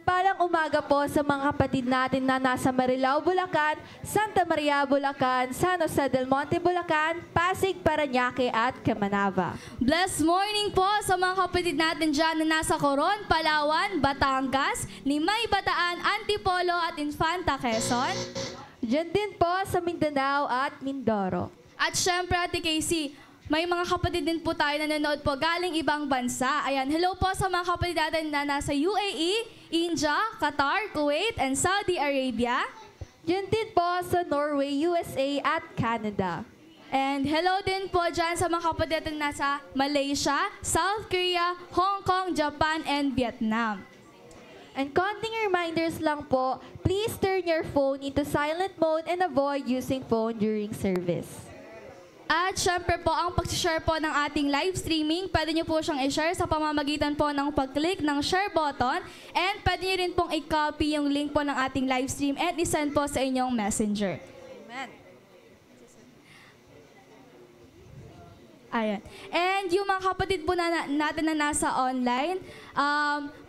Palang umaga po sa mga kapatid natin na nasa Marilao, Bulacan, Santa Maria, Bulacan, San Jose del Monte, Bulacan, Pasig, Parañaque at Camanava. Blessed morning po sa mga kapatid natin dyan na nasa Coron, Palawan, Batangas, Limay, Bataan, Antipolo at Infanta, Quezon. Diyan din po sa Mindanao at Mindoro. At syempre, Ate Casey, may mga kapatid din po tayo na nanonood po galing ibang bansa. Ayan, hello po sa mga kapatid natin na nasa UAE, India, Qatar, Kuwait, and Saudi Arabia. Diyan din po sa Norway, USA at Canada. And hello din po dyan sa mga kapatid natin nasa Malaysia, South Korea, Hong Kong, Japan, and Vietnam. And konting reminders lang po, please turn your phone into silent mode and avoid using phone during service. At syempre po, ang pag-share po ng ating live streaming, pwede nyo po siyang i-share sa pamamagitan po ng pag-click ng share button. And pwede nyo rin pong i-copy yung link po ng ating live stream and i-send po sa inyong messenger. Amen. Ayan. And yung mga kapatid po natin na nasa online,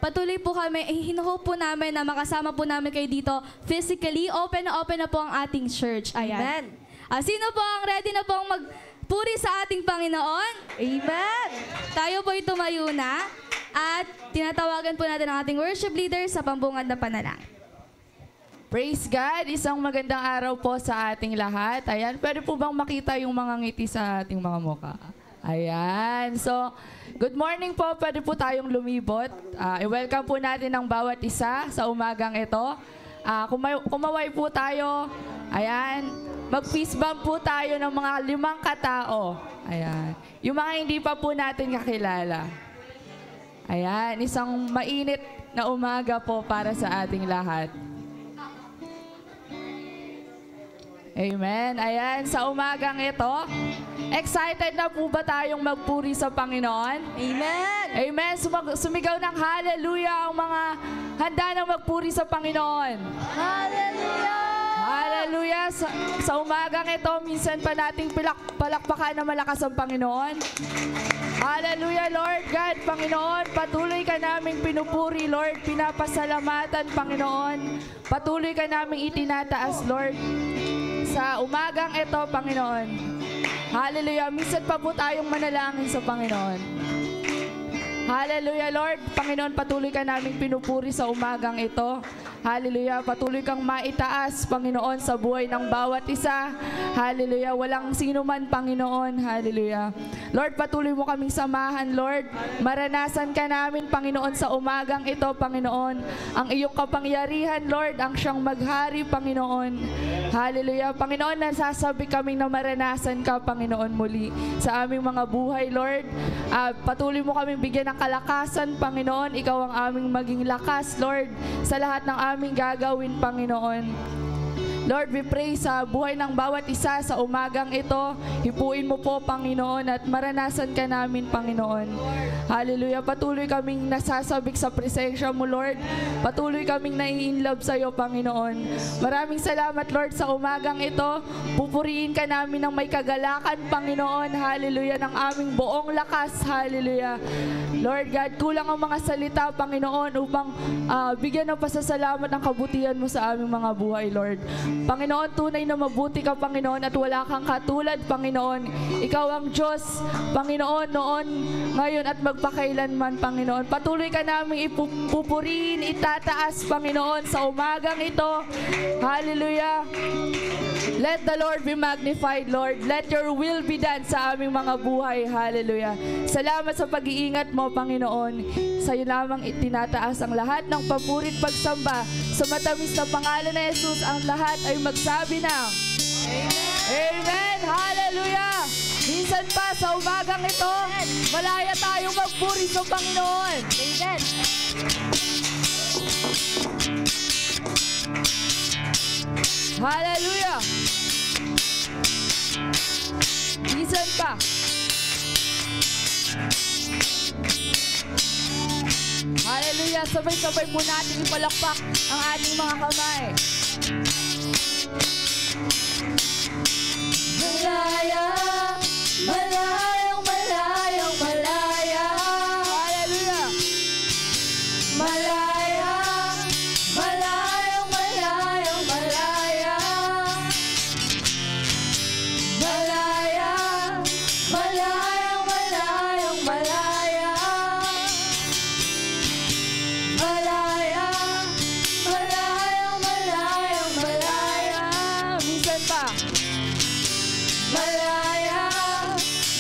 patuloy po kami, hinuhope po namin na makasama po namin kayo dito physically. Open na po ang ating church. Ayan. Amen. Sino po ang ready na pong magpuri sa ating Panginoon? Amen! Tayo po'y tumayo na at tinatawagan po natin ang ating worship leader sa pambungad na panalangin. Praise God! Isang magandang araw po sa ating lahat. Ayan, pwede po bang makita yung mga ngiti sa ating mga mukha? Ayan. So, good morning po. Pwede po tayong lumibot. I-welcome po natin ang bawat isa sa umagang ito. Kumaway po tayo. Ayan. Mag-fist bump po tayo ng mga 5 katao. Ayan. Yung mga hindi pa po natin kakilala. Ayan. Isang mainit na umaga po para sa ating lahat. Amen. Ayan. Sa umagang ito, excited na po ba tayong magpuri sa Panginoon? Amen! Amen. Sumigaw ng hallelujah ang mga handa na magpuri sa Panginoon. Hallelujah! Hallelujah! Sa umagang ito, minsan pa nating palakpakan na malakas ang Panginoon. Hallelujah, Lord God, Panginoon. Patuloy ka naming pinupuri, Lord. Pinapasalamatan, Panginoon. Patuloy ka naming itinataas, Lord. Sa umagang ito, Panginoon. Hallelujah. Minsan pa po tayong manalangin sa Panginoon. Hallelujah, Lord. Panginoon, patuloy ka naming pinupuri sa umagang ito. Hallelujah. Patuloy kang maitaas, Panginoon, sa buhay ng bawat isa. Hallelujah. Walang sino man, Panginoon. Hallelujah. Lord, patuloy mo kaming samahan, Lord. Maranasan ka namin, Panginoon, sa umagang ito, Panginoon. Ang iyong kapangyarihan, Lord, ang siyang maghari, Panginoon. Hallelujah. Panginoon, nasasabi kaming na maranasan ka, Panginoon, muli sa aming mga buhay, Lord. Patuloy mo kaming bigyan ng kalakasan, Panginoon. Ikaw ang aming maging lakas, Lord, sa lahat ng aming gagawin, Panginoon. Lord, we pray sa buhay ng bawat isa sa umagang ito. Hipuin mo po, Panginoon, at maranasan ka namin, Panginoon. Hallelujah. Patuloy kaming nasasabik sa presensya mo, Lord. Patuloy kaming nai-inlove sa iyo, Panginoon. Maraming salamat, Lord, sa umagang ito. Pupuriin ka namin ng may kagalakan, Panginoon. Hallelujah. Ng aming buong lakas. Hallelujah. Lord God, kulang ang mga salita, Panginoon, upang bigyan ng pasasalamat ang kabutihan mo sa aming mga buhay, Lord. Panginoon, tunay na mabuti ka, Panginoon, at wala kang katulad, Panginoon. Ikaw ang Diyos, Panginoon, noon, ngayon, at magpakailanman, Panginoon. Patuloy ka namin ipupurihin, itataas, Panginoon, sa umagang ito. Hallelujah. Let the Lord be magnified, Lord. Let your will be done sa aming mga buhay. Hallelujah. Salamat sa pag-iingat mo, Panginoon. Sa iyo lamang itinataas ang lahat ng papurit pagsamba. Sa matamis na pangalan na Jesus, ang lahat ay magsabi ng Amen. Amen. Hallelujah. Minsan pa sa umagang ito, malaya tayong magpuri sa Panginoon. Amen. Hallelujah. Minsan pa. sabay-sabay po natin ipalakpak ang ating mga kamay. Malaya, malayang, malayang, malaya. Hallelujah! Malaya, malayang, malayang, malaya. Malaya, malayang, malayang, malaya. Malaya, malayang, malayang, malaya. Minsan pa. Malaya,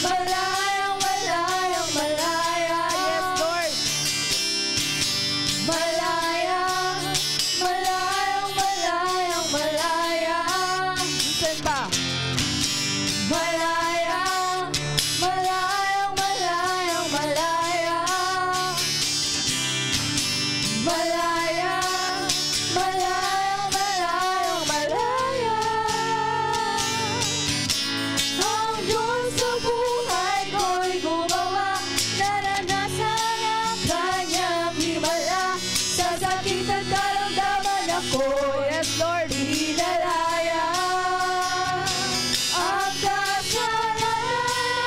malayang, malayang, malaya. Yes, Lord. Malaya, malayang, malayang, malaya. Minsan pa. Malaya, malayang, malayang, malaya. Malaya, malayang, malayang, malaya. Ang Diyos sa buhay ko'y gumawa, naranasan ang kanyang himala. Sa sakit at karamdaman ako'y Yes, Lord. pinalaya. Ang kasalanan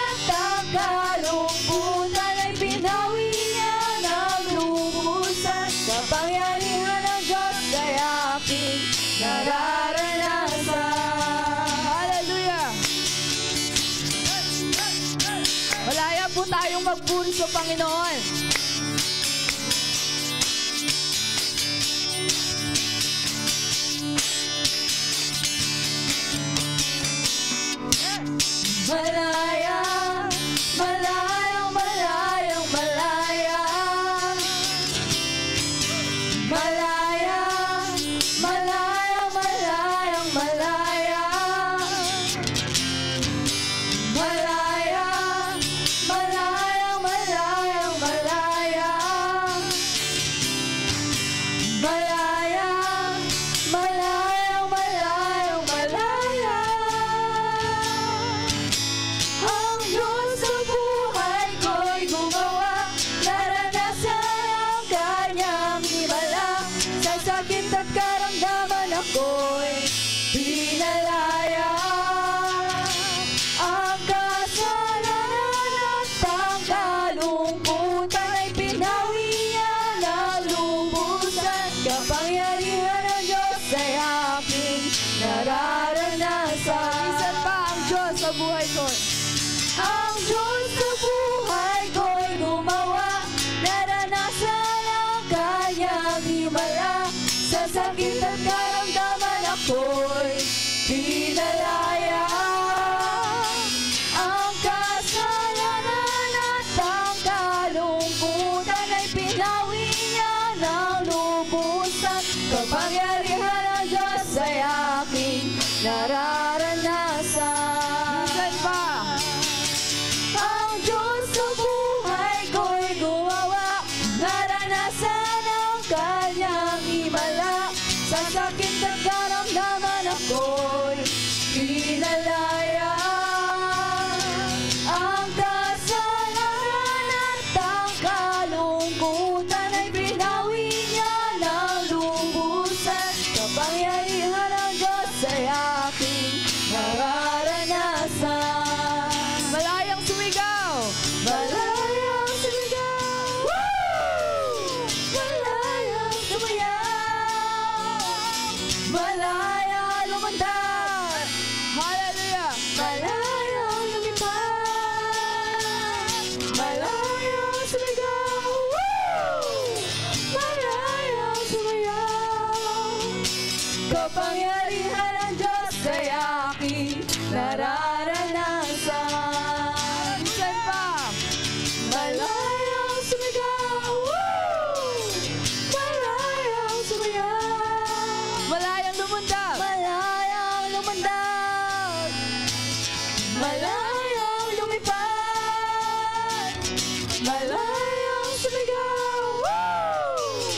at ang kalungkutan ay pinawi niya ng lubusan. Kapangyarihan ng Diyos ay aking nararanasan. Hallelujah! Malaya po tayong magpuri sa Panginoon. Malaya, malayang, malayang, malaya. Malaya, malayang, malayang, malaya. Malaya, malayang, malayang, malaya. Malaya, malayang, malayang, malaya. Ang Diyos sa buhay ko'y gumawa, naranasan ang kanyang himala. Sa sakit at karamdaman ako'y pinalaya. Ang kasalanan at ang kalungkutan ay pinawi niya ng lubusan. Kapangyarihan ng Diyos ay aking nararanasan. Minsan pa ang Diyos sa buhay ko. Ang Diyos sa buhay ko'y gumawa, naranasan ang kanyang himala. Sa sakit at karamdaman ako'y pinalaya. Ang kasalanan at ang kalungkutan ay pinawi niya ng lubusan. Kapangyarihan ng Diyos ay aking nararanasan. Minsan pa. Ang Diyos sa buhay ko'y gumawa, naranasan ang kanyang himala. Sa sakit at karamdaman ako'y pinalaya. Ang kasalanan at ang kalungkutan ay pinawi niya ng lubusan. Kapangyarihan ng Diyos ay aking nararanasan. Malayang sumigaw. Malayang sumigaw. Woo! Malayang sumayaw. Malayang lumandar. Hallelujah! Malayang lumipad. Malayang sumigaw. Woo! Malayang sumayaw. Kapangyarihan ng Diyos ay aking nararanasan. Minsan pa. Malayang sumigaw. Woo! Malayang sumayaw. Malayang lumundab. Malayang lumandag. Malayang lumipad. Malayang sumigaw. Woo!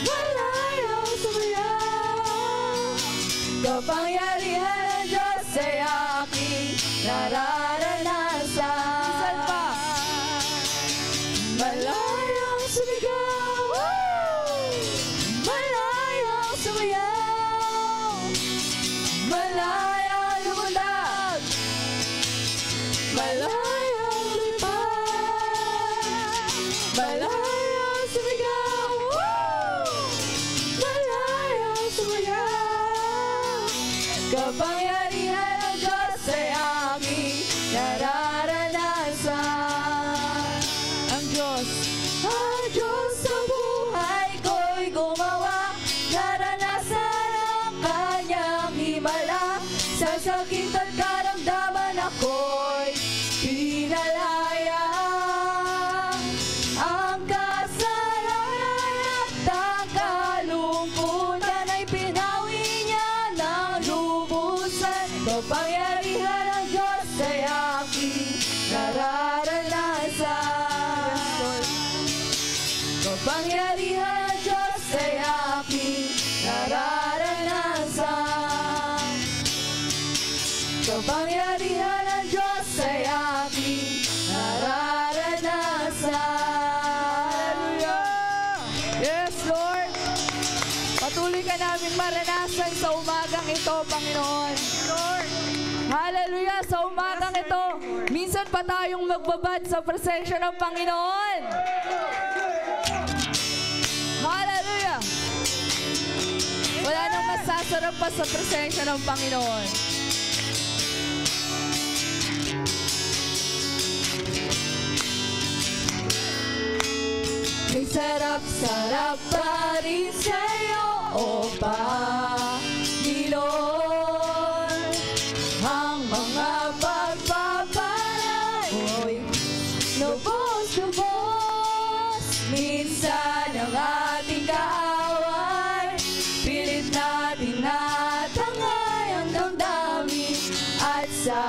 Malayang sumayaw. Kapangyarihan ng Diyos ay aking nararanasan. Minsan pa. Malayang sumigaw. Woo! kapangyarihan ng Diyos ay aking nararanasan. Ang Diyos sa buhay ko'y gumawa, naranasan ang kanyang himala. Sa sakit at karamdaman ako'y pinalaya. Ang kasalanan at ang kalungkutan ay pinawi niya ng lubusan. Kapangyarihan ng Diyos ay aking nararanasan. Kapangyarihan ng Diyos ay aking nararanasan. Kapangyarihan ng Diyos ay aking nararanasan. Yes, Lord. Patuloy ka namin maranasan sa umagang ito, Panginoon. Hallelujah, sa umagang ito, minsan pa tayong magbabad sa presensya ng Panginoon. Hallelujah. Wala nang masasarap pa sa presensya ng Panginoon. May sarap-sarap pa rin sa'yo, O Panginoon. Ang mga pagpapala mo'y lubos-lubos. Minsan ang ating kaaway, pilit natin natangay ang damdamin. At sa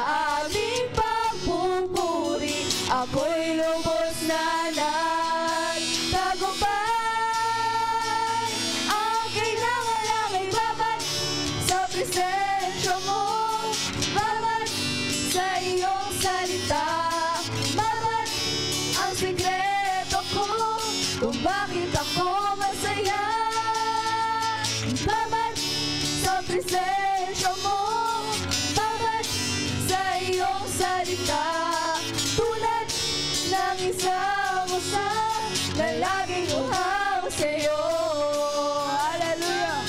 aming pagpupuri, ako'y lubos na nagtagumpay. Ang kailangan lang ay babad sa presensya mo, babad sa iyong salita, babad ang sikreto ko kung bakit ako masaya. Babad sa presensya mo, babad sa iyong salita, tulad ng isang usap na laging uhaw sa'yo. Hallelujah!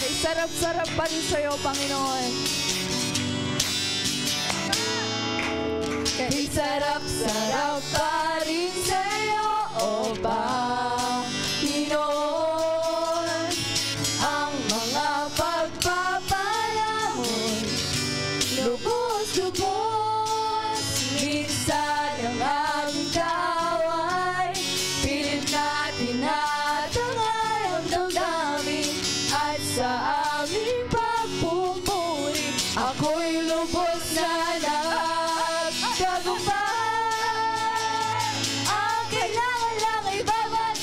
May sarap-sarap pa rin sa'yo, Panginoon. May sarap-sarap pa rin sa'yo, O Panginoon. Ang mga pagpapala mo'y lubos-lubos. Minsan ang aming kaaway, pilit natin natangay ang damdamin. At sa aming pagpupuri, ako'y lubos na nagtagumpay. Ang kailangan lang ay babad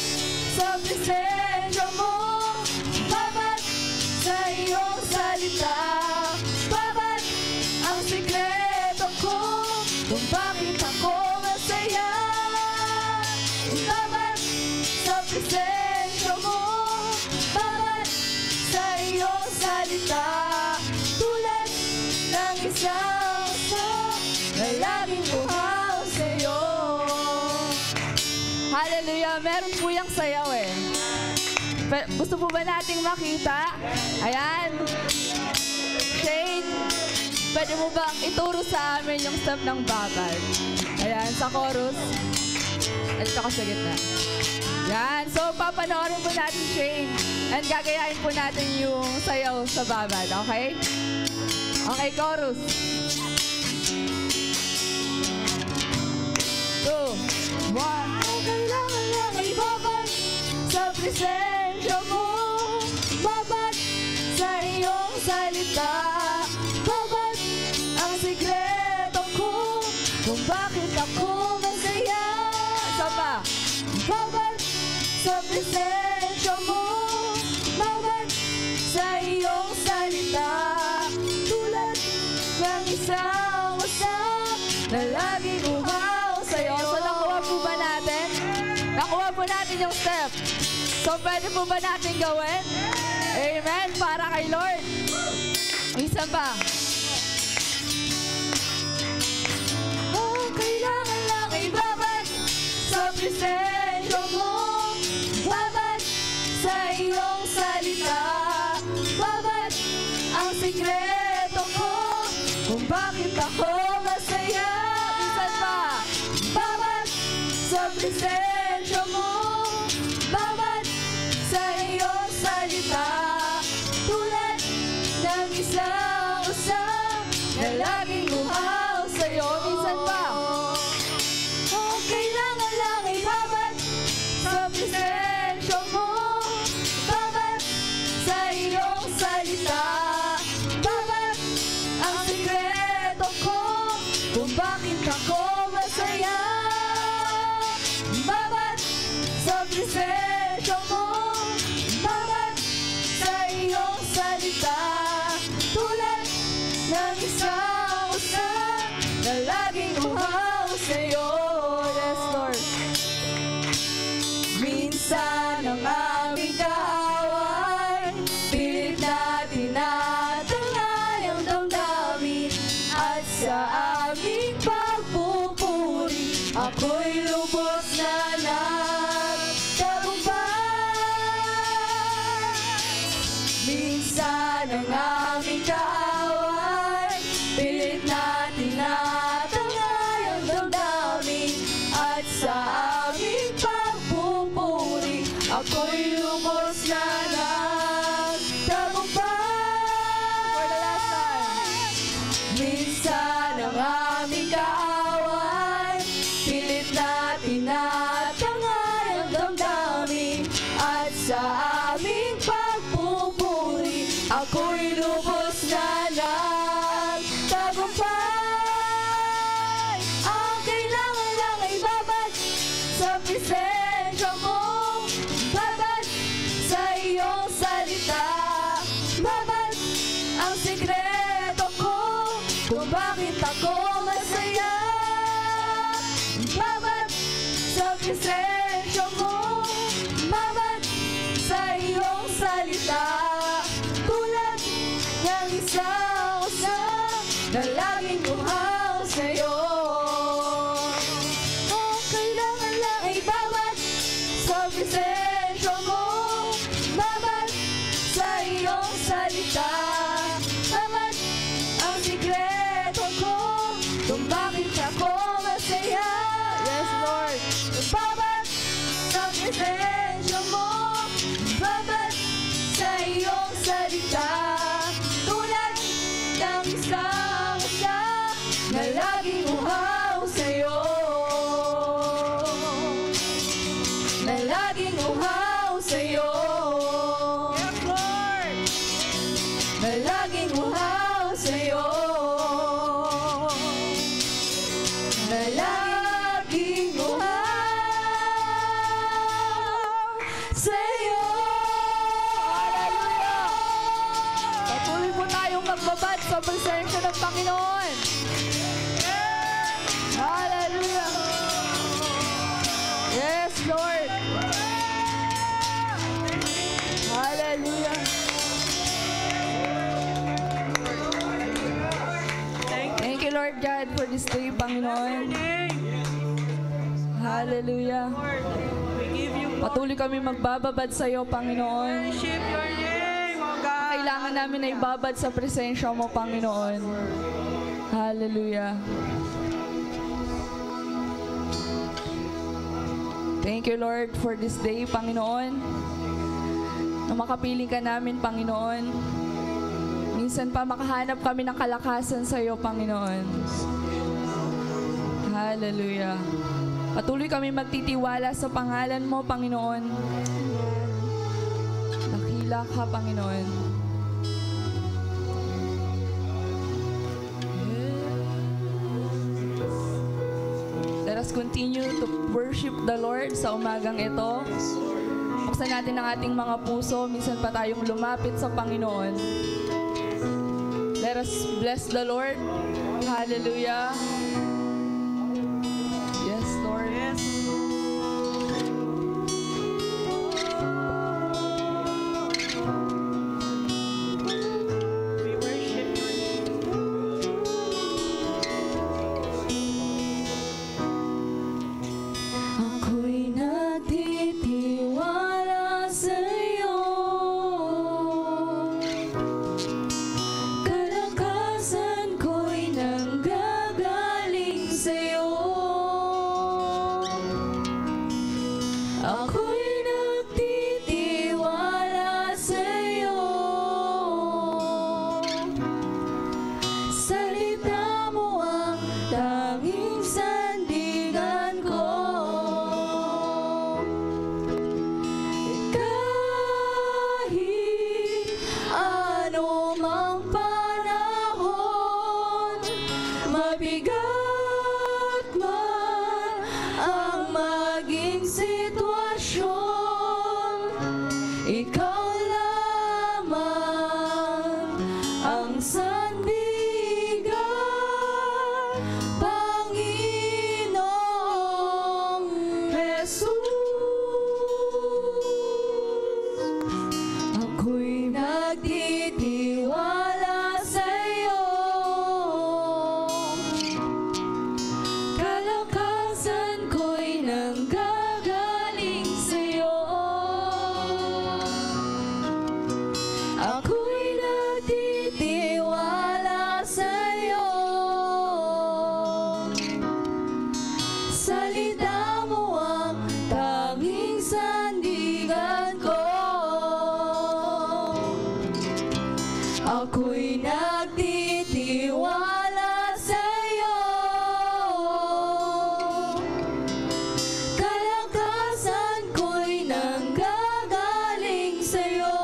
sa presensya mo, babad sa iyong salita, babad ang sikreto ko kung bakit ako masaya. Babad sa presensya mo, babad sa iyong salita, tulad ng isang usap na laging uhaw sa'yo. Hallelujah! Meron po yung sayaw eh. Gusto po ba nating makita? Ayan. Shane, pwede mo bang ituro sa amin yung step ng babad? Ayan, sa chorus. At saka sa gitna. Yan. So, papanoorin po natin, Shane. And gagayahin po natin yung sayaw sa babad. Okay? Okay, chorus. 2, 1. Kailangan lang ay babad sa presensya mo, babad sa iyong salita, babad ang sikreto ko kung bakit ako masaya. Isa pa. Babad sa presensya mo, babad sa iyong salita, tulad ng isang usap na laging uhaw sa'yo. So, nakuha po ba natin? Nakuha po natin yung step. So, pwede po ba natin gawin? Amen. Para kay Lord. Isa pa. Oh, kailangan lang ibabad sa presensya mo, babad sa iyong salita. Bawat ang sikreto ko kung bakit ako masaya. Minsan pa. Bawat sa presensya mo, bawat sa iyong salita, tulad ng isang usap na laging luhaw sa'yo. Minsan pa. Oh, kailangan lang ibabad sa presensya mo, bawat sa iyong salita, bawat ang sikreto ko kung bakit ako masaya. Bawat sa presensya mo, bawat sa iyong salita, tulad ng isang usap na laging uhaw sa'yo. Yes, Lord. Minsan ang aming kaaway, pilit na tinatangay ang damdamin, at sa aming pagpupuri, ako'y lubos na nagtagumpay. Minsan ang aming kaaway, pilit na tinatangay ang damdamin, at sa aming pagpupuri, ako'y lubos na nagtagumpay. For the last time. Minsan ang aming kaaway, pilit na tinatangay ang damdamin, at sa aming pagpupuri, ako'y lubos na nagtagumpay. Ang kailangan lang ay babad sa presensya mo, babad sa iyong salita, babad ang sikreto ko kung bakit ako masaya. Babad sa presensya mo, babad sa iyong salita, tulad ng isang usap na laging uhaw sa'yo. Oh, kailangan lang ay babad sa presensya mo, babad sa iyong salita, babad ang sikreto ko kung bakit ako masaya. Yes, Lord. Babad sa presensya mo, babad sa iyong salita, tulad ng isang usap na laging uhaw sa'yo. Na laging uhaw sa'yo. Yes, Lord. Na laging uhaw sa'yo. Na laging uhaw sa'yo. Hallelujah! Patuloy po tayong magbabad sa presensya ng Panginoon. Hallelujah! Yes, Lord! Hallelujah! Thank you, Lord God, for this day, Panginoon. Hallelujah! Patuloy kami magbababad sa iyo, Panginoon. Worship your name, O God. Kailangan namin na ibabad sa presensya mo, Panginoon. Hallelujah. Thank you, Lord, for this day, Panginoon. Na makapiling ka namin, Panginoon. Minsan pa makahanap kami ng kalakasan sa iyo, Panginoon. Hallelujah. Patuloy kami magtitiwala sa pangalan mo, Panginoon. Dakila ka, Panginoon. Let us continue to worship the Lord sa umagang ito. Buksan natin ang ating mga puso. Minsan pa tayong lumapit sa Panginoon. Let us bless the Lord. Hallelujah. Yes, Lord. Yes. We worship your name. Ako'y nagtitiwala sa'yo. Ako'y nagtitiwala sa'yo. Salita mo ang tanging sandigan ko. Kahit ano mang panahon, mabigat man ang maging sitwasyon, ikaw lamang ang sandigan, Panginoong Jesus. Ako'y nagtitiwala sa'yo. Kalakasan ko'y nanggagaling sa'yo. Ako'y nagtitiwala sa'yo. Salita mo ang tanging sandigan ko. Ako'y nagtitiwala sa'yo. Kalakasan ko'y nanggagaling sa'yo.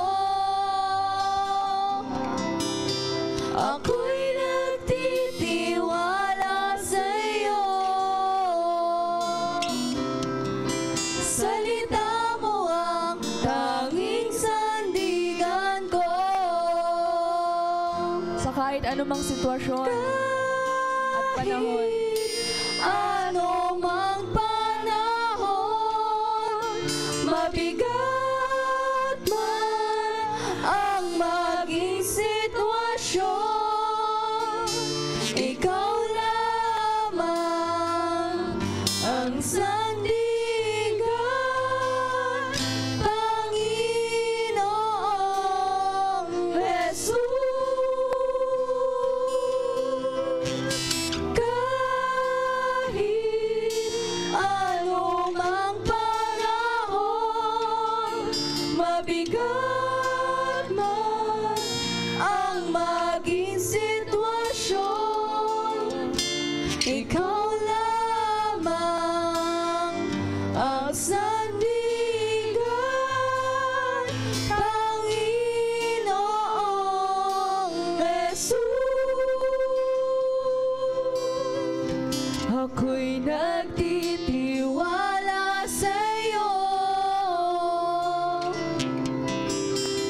Ako'y nagtitiwala sa'yo. Salita mo ang tanging sandigan ko. Sa kahit anumang sitwasyon at panahon. Ano mang panahon, mabigat man ang maging sitwasyon, ikaw lamang ang sandigan, Panginoong Jesus. Kahit ano mang panahon, mabigat man ang maging sitwasyon, ikaw lamang ang sandigan, Panginoong Jesus. Ako'y nagtitiwala sa'yo.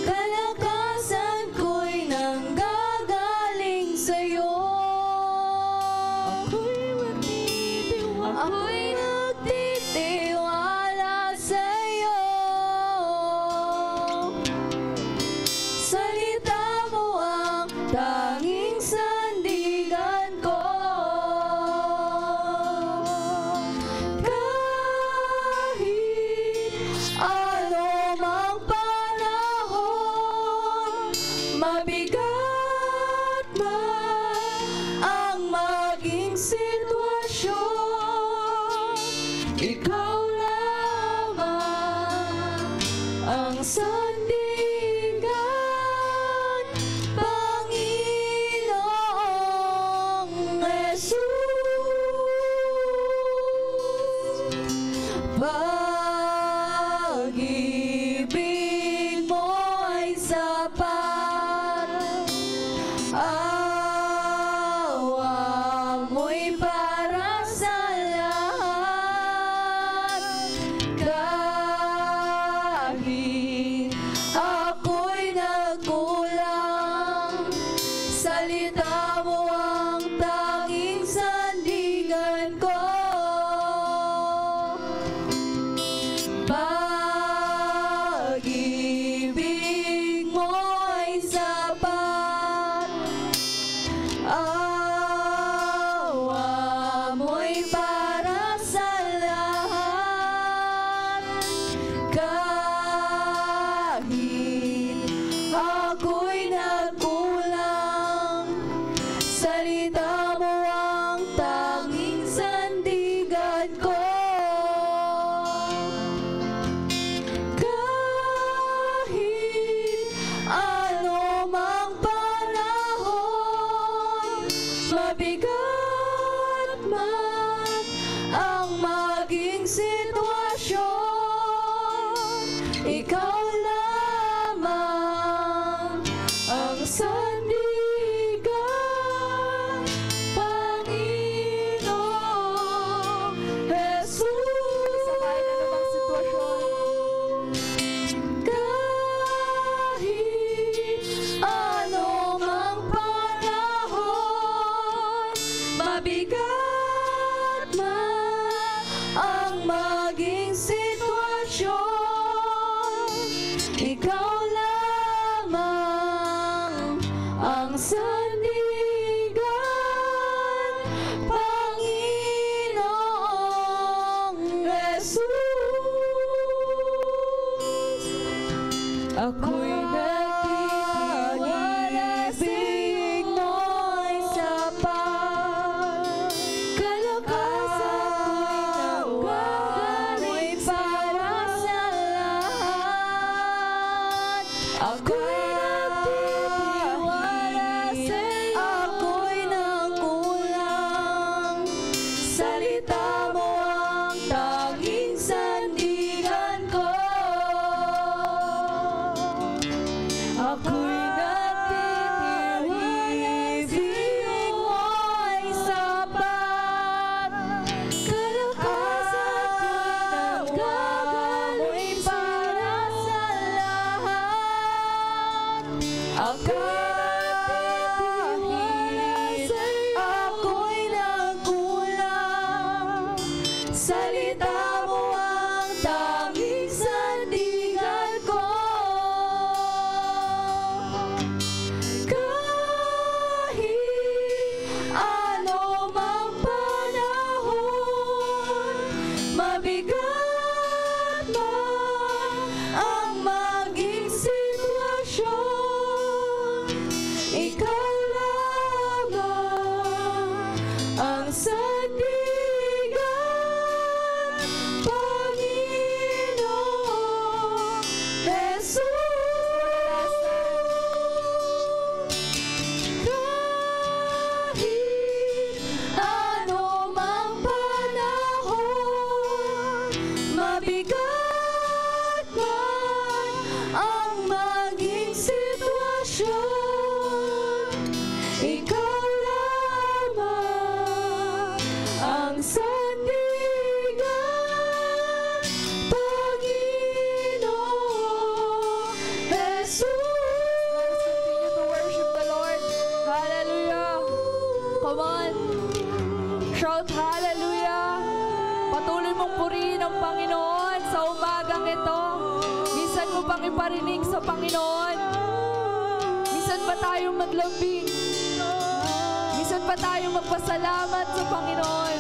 Kalakasan ko'y nanggagaling sa'yo. Ako'y nagtitiwala sa'yo. Salita mo ang tanging sandigan ko. Kahit ano mang panahon, mabigat man ang maging sitwasyon, ikaw lamang ang sandigan, Panginoong Jesus. Pag-ibig mo ay sapat, awa mo'y para sa lahat. Kahit ikaw lamang ang sandigan, Panginoong Jesus. Sa kahit anumang sitwasyon, kahit anumang panahon, mabigat man ang maging sitwasyon, ikaw lamang ang sandigan, Panginoong Jesus. Ako'y nagtitiwala mo'y sapat, kalakasan ko'y gagawin para sa lahat. Ako'y nagtitiwala sa'yo, ako'y nangkulang, salita mo ang tanging sandigan ko. Ako'y nagtitiwala, ibig mo'y sapat, kalakasan ko'y gagawin para sa lahat. Ako'y nagtitiwala sa'yo, ako'y nagkulang, salita mo ang tanging sandigan ko. Kahit anumang panahon, mabigat man ang maging sitwasyon, ikaw lamang ang sandigan, Panginoong Jesus. Kahit anumang panahon, mabigat man ang maging sitwasyon, ikaw lamang ang sandigan, Panginoong Jesus. let's continue to worship the Lord. Hallelujah. Come on. Shout hallelujah. Patuloy mong purihin ang Panginoon sa umagang ito. Minsan mo pang iparinig sa Panginoon. Minsan pa tayong maglambing. Minsan pa tayong magpasalamat sa Panginoon.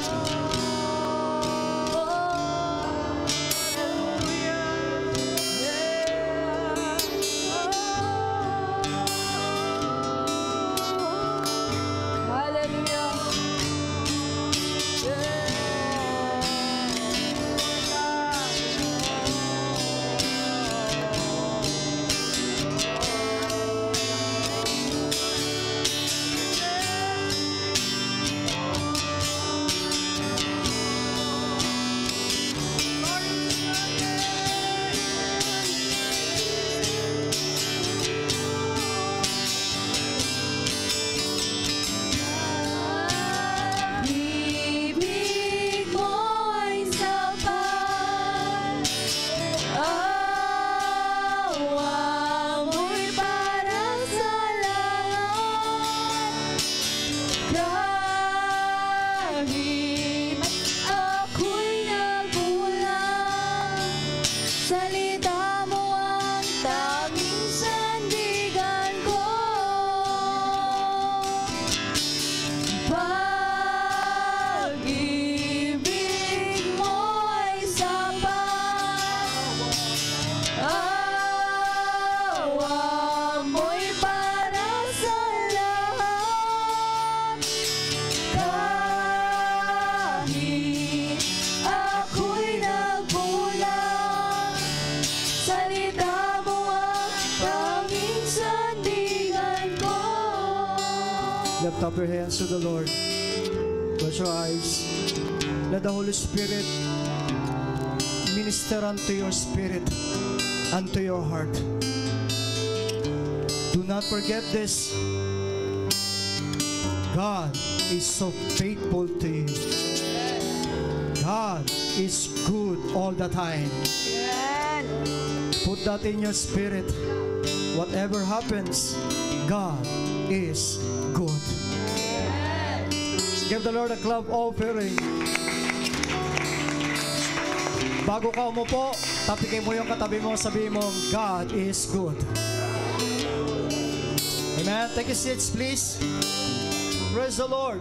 Hallelujah. Ibig mo'y sapat, awa mo'y para sa lahat. Kahit ako'y nagkulang, salita mo ang tanging sandigan ko. Pag-ibig mo'y sapat, awa mo'y para sa lahat. Kahit ako'y nagkulang, salita mo ang tanging sandigan ko. Lift up your hands to the Lord. Close your eyes. Let the Holy Spirit minister unto your spirit and to your heart. Do not forget this. God is so faithful to you. God is good all the time. Put that in your spirit. Whatever happens, God is good. Give the Lord a clap offering. Bago ka umupo, tapikin mo yung katabi mo, sabihin mo, God is good. Amen. Take your seats, please. Praise the Lord.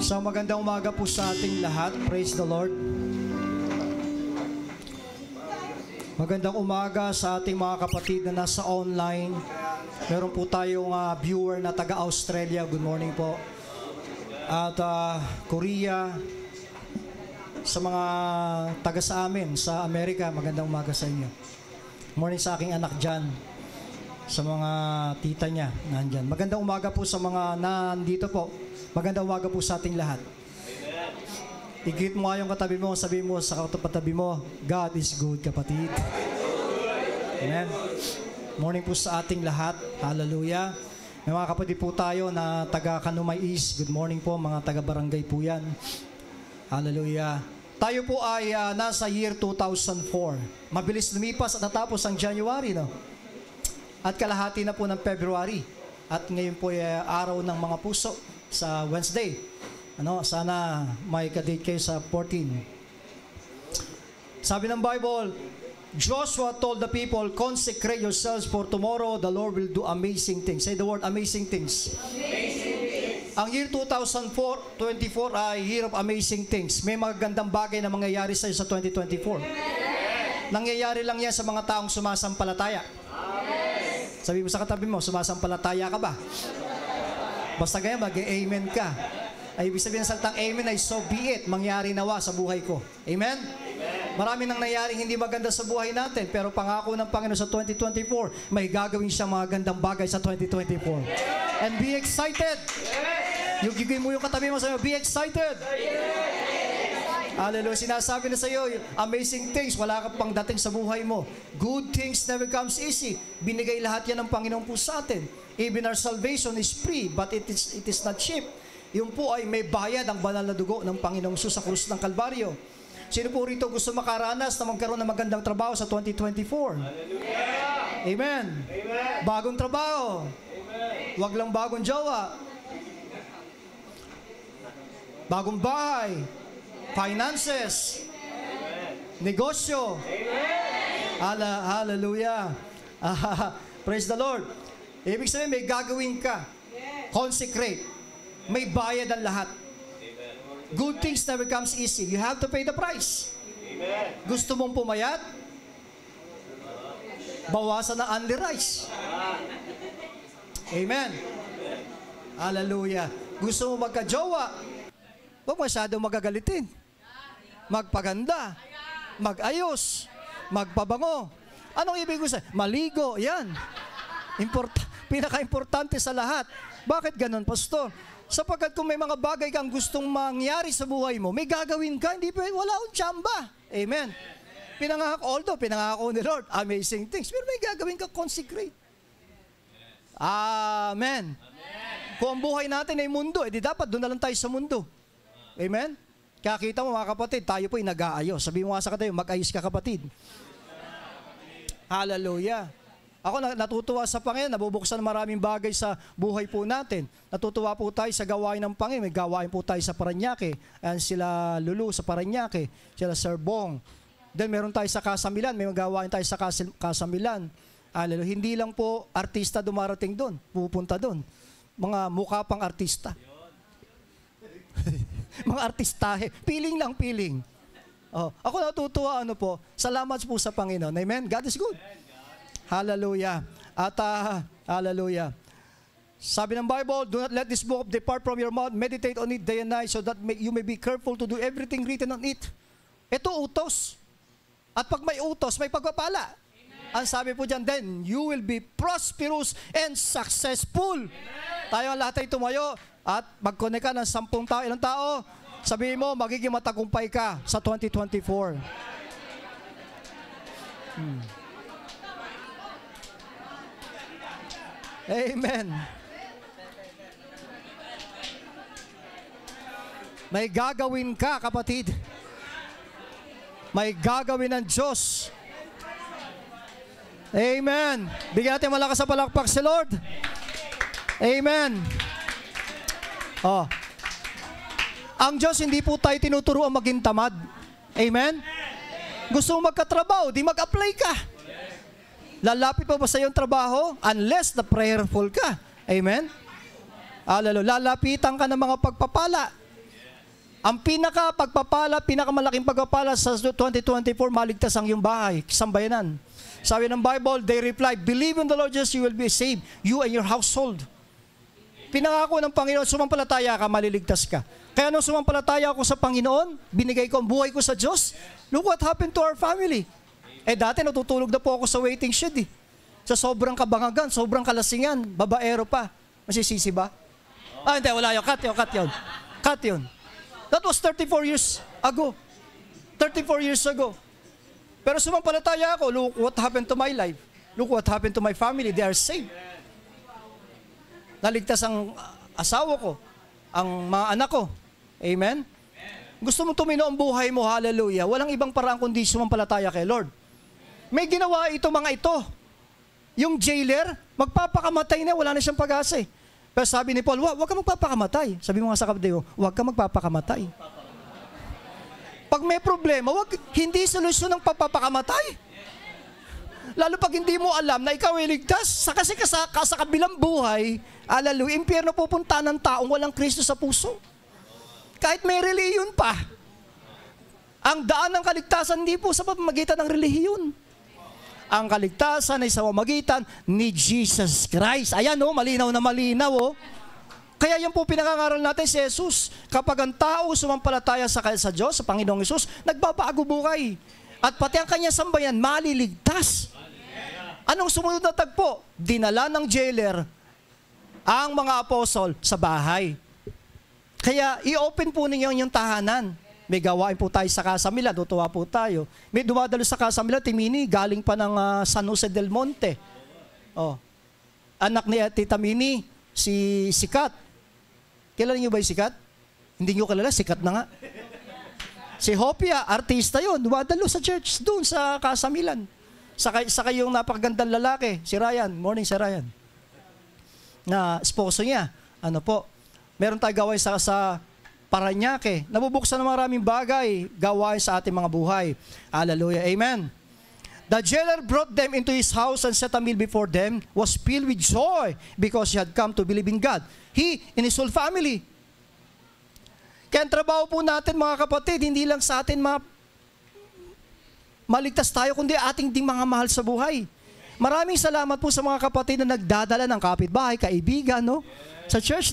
Isang magandang umaga po sa ating lahat. Praise the Lord. Magandang umaga sa ating mga kapatid na nasa online. Meron po tayong viewer na taga-Australia. Good morning po. At Korea. Sa mga taga sa amin, sa Amerika, magandang umaga sa inyo. Morning sa aking anak dyan. Sa mga tita niya, nandyan. Magandang umaga po sa mga nandito po. Magandang umaga po sa ating lahat. Igit mo nga yung katabi mo, sabi mo sa katabi mo, God is good, kapatid. Amen. Morning po sa ating lahat. Hallelujah. May mga kapatid po tayo na taga Kanumay East. Good morning po, mga taga barangay po yan. Hallelujah. Tayo po ay nasa year 2004. Mabilis lumipas at natapos ang January, no? At kalahati na po ng February. At ngayon po ay araw ng mga puso sa Wednesday. Sana may kadate kayo sa 14. Sabi ng Bible, Joshua told the people, consecrate yourselves for tomorrow the Lord will do amazing things. Say the word amazing things. Amazing things. Ang year 2024 ay year of amazing things. May magagandang bagay na mangyayari sa iyo sa 2024. Nangyayari lang yan sa mga taong sumasampalataya. Sabi mo sa katabi mo, sumasampalataya ka ba? Basta ganyan, mag-amen ka. Ay, ibig sabihin ng salitang amen ay so be it, mangyari nawa sa buhay ko. Amen? Marami nang nangyaring hindi maganda sa buhay natin, pero pangako ng Panginoon sa 2024, may gagawin siyang mga gandang bagay sa 2024. And be excited! Yung gigawin mo yung katabi mo sa iyo, be excited! Hallelujah. Sinasabi na sa iyo, amazing things, wala ka pang dating sa buhay mo. Good things never comes easy. Binigay lahat yan ng Panginoon po sa atin. Even our salvation is free, but it is not cheap. Yung po ay may bayad ang banal na dugo ng Panginoong Jesus sa krus ng Kalbaryo. Sino po rito gusto makaranas na magkaroon ng magandang trabaho sa 2024? Hallelujah. Amen. Amen. Bagong trabaho. Amen. Wag lang bagong jowa. Bagong bahay. Finances. Amen. Negosyo. Amen. Hallelujah. Praise the Lord. Ibig sabihin, may gagawin ka. Consecrate. May bayad ang lahat. Good things never comes easy. You have to pay the price. Gusto mong pumayat? Bawasan na only rice. Amen. Hallelujah. Gusto mo magka-jowa? Huwag masyadong magagalitin. Magpaganda. Mag-ayos. Magpabango. Anong ibig ko sabihin? Maligo. Yan. Pinaka-importante sa lahat. Bakit ganun, Pastor? Sapagkat kung may mga bagay kang gustong mangyari sa buhay mo, may gagawin ka, hindi pwede, wala akong tsamba. Amen. Pinangako ni Lord, amazing things. Pero may gagawin ka, consecrate. Amen. Kung ang buhay natin ay mundo, edi dapat doon na lang tayo sa mundo. Amen. Kaya kita mo mga kapatid, tayo po ay nag-aayos. Sabi mo nga sa katayo, mag-ayos ka kapatid. Hallelujah. Ako natutuwa sa Panginoon, nabubuksan maraming bagay sa buhay po natin. Natutuwa po tayo sa gawain ng Panginoon. May gawain po tayo sa Parañaque. Ayan sila Lulu sa Parañaque, sila Sir Bong. Then meron tayo sa Kasamilan, may gawain tayo sa Kasamilan. Hindi lang po artista dumarating doon, pupunta doon. Mga mukha pang artista. Mga artistahe. Feeling lang, feeling. Ako natutuwa, salamat po sa Panginoon. Amen? God is good. Hallelujah. At hallelujah. Sabi ng Bible, do not let this book depart from your mouth. Meditate on it day and night so that you may be careful to do everything written on it. Ito utos. At pag may utos, may pagpapala. Ang sabi po dyan, then you will be prosperous and successful. Tayo ang lahat ay tumayo at mag-connect ka ng 10 tao. Ilang tao? Sabihin mo, magiging matagumpay ka sa 2024. Amen. May gagawin ka, kapatid. May gagawin ng Diyos. Amen. Bigyan natin malakas sa palakpak si Lord. Amen. Oh. Ang Diyos hindi po tayo tinuturuan maging tamad. Amen. Gusto mo magkatrabaho, di mag-apply ka. Lalapit pa ba sa iyong trabaho? Unless na prayerful ka. Amen. Lalapitan ka ng mga pagpapala. Ang pinakamalaking pagpapala sa 2024, maligtas ang iyong bahay, sambayanan. Sabi ng Bible, they replied, believe in the Lord Jesus, you will be saved, you and your household. Pinangako ng Panginoon, sumampalataya ka, maliligtas ka. Kaya nung sumampalataya ako sa Panginoon, binigay ko ang buhay ko sa Diyos, look what happened to our family. Dati natutulog na po ako sa waiting shed eh. Sa sobrang kabangagan, sobrang kalasingan, babaero pa. Masisisi ba? Hindi, wala yun. Cut yun. That was 34 years ago. 34 years ago. Pero sumampalataya ako, look what happened to my life. Look what happened to my family. They are saved. Naligtas ang asawa ko, ang mga anak ko. Amen? Gusto mo tumino ang buhay mo, hallelujah. Walang ibang paraan kundi sumampalataya kay Lord. May ginawa ito mga ito. Yung jailer, magpapakamatay na, wala na siyang pag-asa eh. Pero sabi ni Paul, wag ka magpapakamatay. Sabi mo nga sa kapatid ko, wag ka magpapakamatay. Pag may problema, hindi solusyon ng pagpapakamatay. Lalo pag hindi mo alam na ikaw ay ligtas, kasi sa kabilang buhay, impyerno pupunta ng taong walang Kristo sa puso. Kahit may relihiyon pa. Ang daan ng kaligtasan hindi po sa pamamagitan ng relihiyon. Ang kaligtasan ay sa pamamagitan ni Jesus Christ. Ayan malinaw na malinaw Kaya yan po pinangangaral natin si Jesus. Kapag ang tao sumampalataya sa Diyos, sa Panginoong Hesus, nagbabago buhay. At pati ang kanyang sambayan, maliligtas. Anong sumunod na tagpo? Dinala ng jailer ang mga apostol sa bahay. Kaya i-open po ninyo yung tahanan. May gawain po tayo sa Casa Mila, tutuwa po tayo. May dumadalo sa Casa Mila, Timini, galing pa ng San Jose del Monte. Anak ni Tita Mini, si Sikat. Kilala niyo ba yung Sikat? Hindi niyo kilala, sikat na nga. Si Hopia, artista yun, dumadalo sa church, doon sa Casa Milan. Saka yung napakagandang lalaki, si Ryan. Morning, si Ryan. Na esposo niya. Meron tayo gawain sa Paranaque. Nabubuksan ng maraming bagay, gawain sa ating mga buhay. Hallelujah. Amen. The jailer brought them into his house and set a meal before them, was filled with joy because he had come to believe in God. He and his whole family. Kaya ang trabaho po natin mga kapatid, hindi lang sa atin maligtas tayo, kundi ating ding mga mahal sa buhay. Maraming salamat po sa mga kapatid na nagdadala ng kapitbahay, kaibigan, sa church,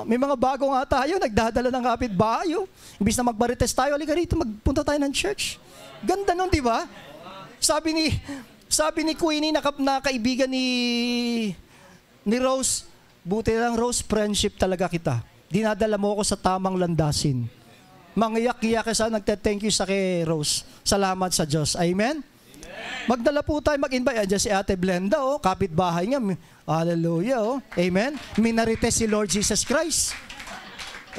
may mga bago nga tayo, nagdadala ng kapitbahay. Imbis na magmarites tayo, halika rito, magpunta tayo ng church. Ganda nun, di ba? Sabi ni Queenie na kaibigan ni Rose, buti lang Rose, friendship talaga kita. Dinadala mo ako sa tamang landasin. Mangiyak-iyak ka sa nagte-thank you sa kay Rose. Salamat sa Diyos. Amen? Magdala po tayo, mag-invite. Diyan si Ate Blenda, kapitbahay niya. Hallelujah, Amen? Minarites si Lord Jesus Christ.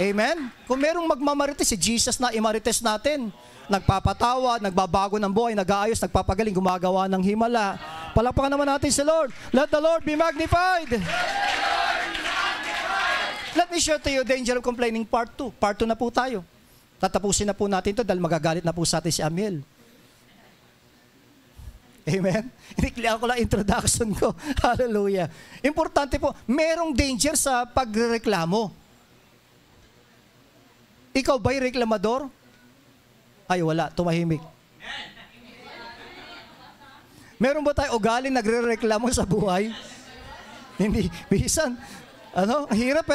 Amen? Kung merong magmamarites, si Jesus na imarites natin. Nagpapatawa, nagbabago ng buhay, nag-aayos, nagpapagaling, gumagawa ng himala. Palakpakan naman natin si Lord. Let the Lord be magnified. Let me share to you danger of complaining part 2. Part 2 na po tayo. Tatapusin na po natin ito dahil magagalit na po sa atin si Amiel. Amen? Iniklihan ko lang introduction ko. Hallelujah. Importante po, merong danger sa pagreklamo. Ikaw ba'y reklamador? Ay, wala. Tumahimik. Meron ba tayo ugaling nagre-reklamo sa buhay? Hindi. Bisan. Ang hirap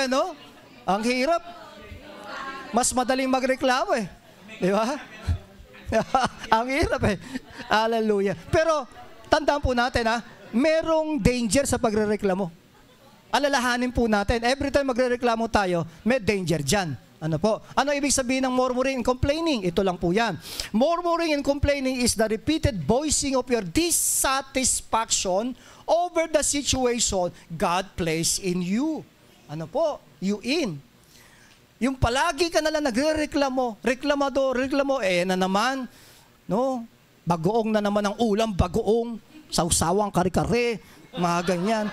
Ang hirap. Mas madaling magreklamo Di ba? Ang hirap eh. Hallelujah. Pero, tandaan po natin merong danger sa pagrereklamo. Alalahanin po natin, every time magrereklamo tayo, may danger dyan. Ano po? Ano ibig sabihin ng murmuring and complaining? Ito lang po yan. Murmuring and complaining is the repeated voicing of your dissatisfaction over the situation God placed in you. Ano po? You in. Yung palagi ka nalang nagre-reklamo, reklamo, na naman, no? Bagoong na naman ang ulam, bagoong, sausawang kare-kare, mga ganyan.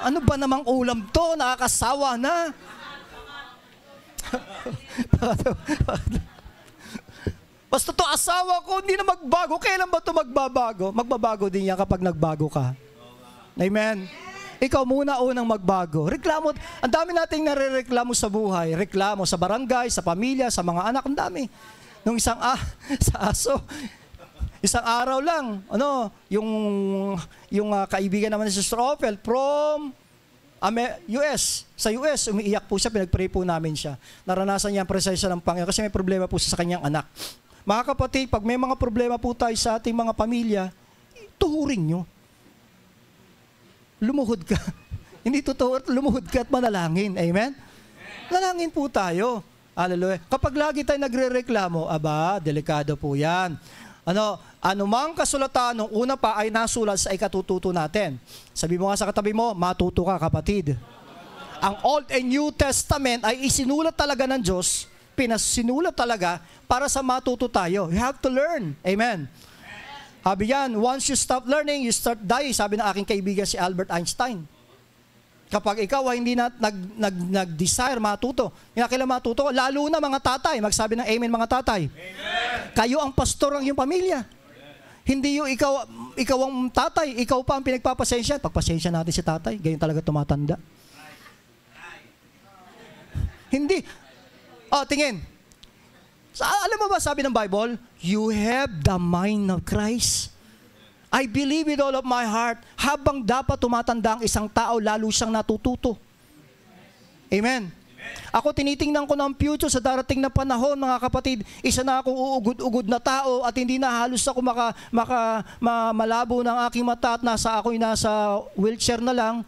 Ano ba namang ulam to? Nakakasawa na. Basta to asawa ko, hindi na magbago. Kailan ba to magbabago? Magbabago din yan kapag nagbago ka. Amen? Ikaw muna unang magbago. Reklamo. Ang dami nating nare-reklamo sa buhay. Reklamo sa barangay, sa pamilya, sa mga anak. Ang dami. Nung sa aso, isang araw lang, yung kaibigan naman ni Sister Ophel from US. Sa US, umiiyak po siya, pinag-pray po namin siya. Naranasan niya ang presensya ng Panginoon kasi may problema po siya sa kanyang anak. Mga kapatid, pag may mga problema po tayo sa ating mga pamilya, tuhurin nyo. Lumuhod ka. Hindi totoo, lumuhod ka at manalangin. Amen? Manalangin po tayo. Hallelujah. Kapag lagi tayo nagre-reklamo, delikado po yan. Anumang kasulatan nung una pa ay nasulat sa ikatututo natin. Sabi mo nga sa katabi mo, matuto ka kapatid. Ang Old and New Testament ay isinulat talaga ng Diyos, pinasinulat talaga para sa matuto tayo. You have to learn. Amen. Sabi yan, once you stop learning, you start dying. Sabi ng aking kaibigan si Albert Einstein. Kapag ikaw ay hindi na nag-desire matuto, kailan matuto, lalo na mga tatay, magsabi ng amen mga tatay. Amen. Kayo ang pastor ng iyong pamilya. Hindi yung ikaw ang tatay, ikaw pa ang pinagpapasensya. Pagpasensya natin si tatay, ganyan talaga tumatanda. Hindi. Tingin. Alam mo ba sabi ng Bible? You have the mind of Christ. I believe with all of my heart, habang dapat tumatanda ang isang tao, lalo siyang natututo. Amen. Ako tinitingnan ko ng future sa darating na panahon, mga kapatid, isa na akong uugod-ugod na tao at hindi na halos ako malabo ng aking mata at ako'y nasa wheelchair na lang.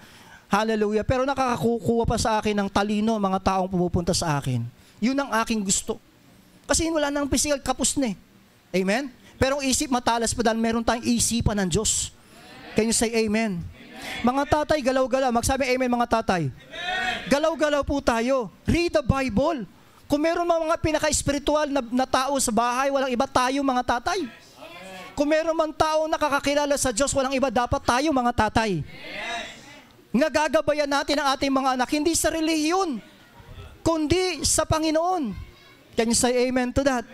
Hallelujah. Pero nakakakukuha pa sa akin ng talino, mga taong pumupunta sa akin. Yun ang aking gusto. Kasi wala nang physical, kapos na eh. Amen? Pero ang isip matalas pa dahil meron tayong isipan ng Diyos. Can you say amen? Mga tatay, galaw-galaw. Magsabi amen mga tatay. Galaw-galaw po tayo. Read the Bible. Kung meron mga pinaka-espiritual na tao sa bahay, walang iba tayo mga tatay. Kung meron man tao nakakakilala sa Diyos, walang iba dapat tayo mga tatay. Nagagabayan natin ang ating mga anak, hindi sa relihiyon, kundi sa Panginoon. Can you say amen to that?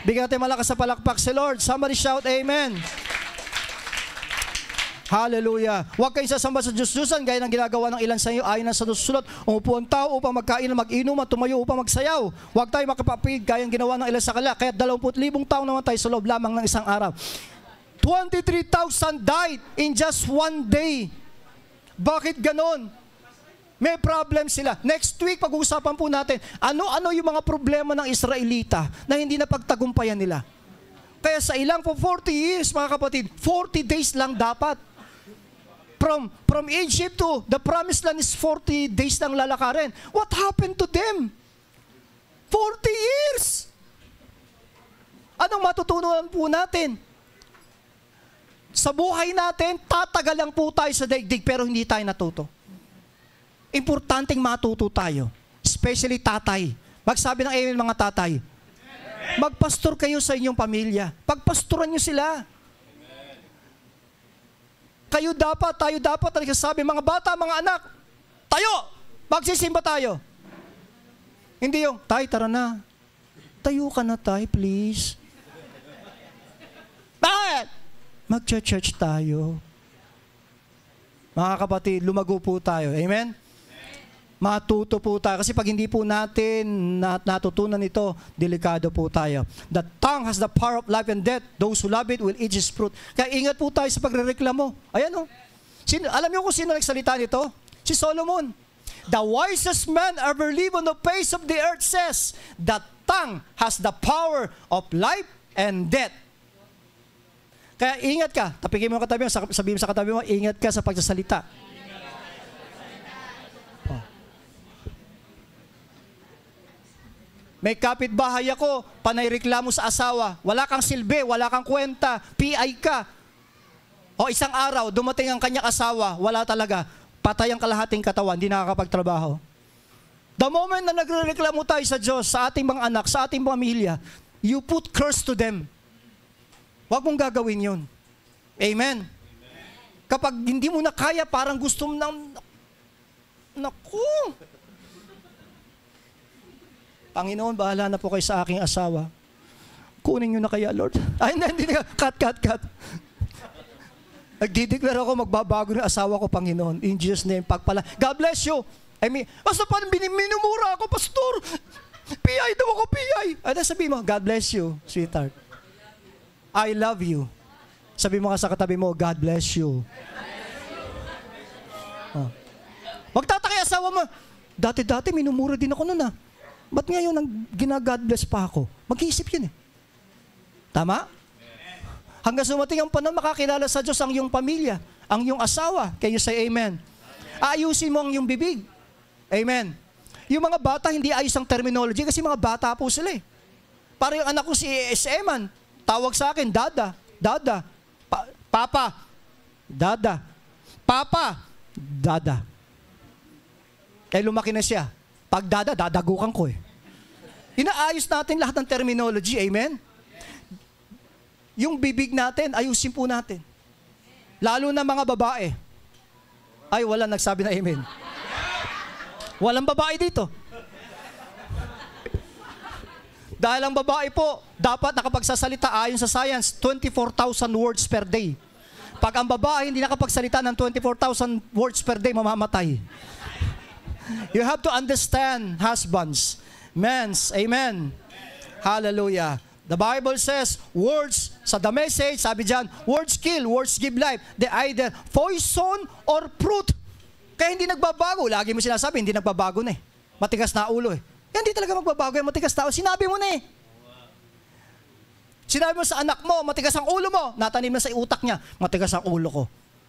Bigyan natin malakas sa palakpak si Lord. Somebody shout amen. Hallelujah. Huwag kayong sasamba sa Diyos-Diyosan gaya ng ginagawa ng ilan sa iyo ayon na sa sulat. Umupo ang tao upang magkain, mag-inom at tumayo upang magsayaw. Huwag tayo makapapig gaya ng ginawa ng ilan sa kanila. Kaya 20,000 taong naman tayo sa loob lamang ng isang araw. 23,000 died in just one day. Bakit ganon? May problem sila. Next week, pag-uusapan po natin, ano yung mga problema ng Israelita na hindi na pagtagumpayan nila. Kaya sa ilang po 40 years, mga kapatid, 40 days lang dapat. From Egypt to the promised land is 40 days lang lalakarin. What happened to them? 40 years! Anong matutunan po natin? Sa buhay natin, tatagal lang po tayo sa daigdig pero hindi tayo natuto. Importanteng matuto tayo. Especially tatay. Magsabi ng amen mga tatay. Magpastor kayo sa inyong pamilya. Pagpastoran nyo sila. Tayo dapat, nagsasabi, mga bata, mga anak, tayo! Magsisimba tayo. Hindi yung, tay, tara na. Tayo ka na, tay, please. Bakit? Mag-church tayo. Mga kapatid, lumago po tayo. Amen? Matuto po tayo. Kasi pag hindi po natin natutunan ito, delikado po tayo. The tongue has the power of life and death. Those who love it will eat its fruit. Kaya ingat po tayo sa pagrereklamo. Ayan o. Alam niyo kung sino nagsalita nito? Si Solomon. The wisest man ever live on the face of the earth says, the tongue has the power of life and death. Kaya ingat ka. Tapikin mo ang katabi mo, sabihin mo sa katabi mo, ingat ka sa pagsasalita. Oh. May kapitbahay ako, panay reklamo sa asawa. Wala kang silbi, wala kang kwenta, PI ka. O isang araw, dumating ang kanyang asawa, wala talaga. Patay ang kalahating katawan, hindi nakakapagtrabaho. The moment na nagrereklamo tayo sa Diyos, sa ating mga anak, sa ating pamilya, you put curse to them. Huwag mong gagawin yun. Amen. Kapag hindi mo na kaya, parang gusto mo nang, naku. Panginoon, bahala na po kayo sa aking asawa. Kunin nyo na kaya, Lord. Ay, hindi. Cut. Nagdideklara ako, magbabago ng asawa ko, Panginoon. In Jesus' name, pagpala. God bless you. I mean, basta pa minumura ako, Pastor. PI daw ako, PI. Ano sabihin mo? God bless you, sweetheart. I love you. Sabi mo ka sa katabi mo, God bless you. Oh. Magtataka asawa mo, dati minumura din ako noon ah. Ba't ngayon gina-God bless pa ako? Mag-iisip yun eh. Tama? Hanggang sumating ang panahon, makakilala sa Diyos ang iyong pamilya, ang iyong asawa. Can you say amen? Ayusin mo ang iyong bibig. Amen. Yung mga bata, hindi ayos ang terminology kasi mga bata po sila eh. Para yung anak ko si Eman, tawag sa akin, Dada. Papa. Dada. Papa. Dada. Kaya lumaki na siya. Pag Dada, dadagukan ko eh. Inaayos natin lahat ng terminology. Amen? Yung bibig natin, ayusin po natin. Lalo na mga babae. Ay, wala nagsabi na amen. Walang babae dito. Dahil ang babae po, dapat nakapagsasalita ayon sa science, 24,000 words per day. Pag ang babae hindi nakapagsalita ng 24,000 words per day, mamamatay. You have to understand, husbands, men's, amen. Hallelujah. The Bible says, words, sa the message, sabi dyan, words kill, words give life. They either poison or fruit. Kaya hindi nagbabago. Lagi mo sinasabi, hindi nagbabago na eh. Matigas na ulo eh. Hindi talaga magbabago yung matigas na ulo. Sinabi mo na eh. Sinabi mo sa anak mo, matigas ang ulo mo. Natanim na sa utak niya, matigas ang ulo ko.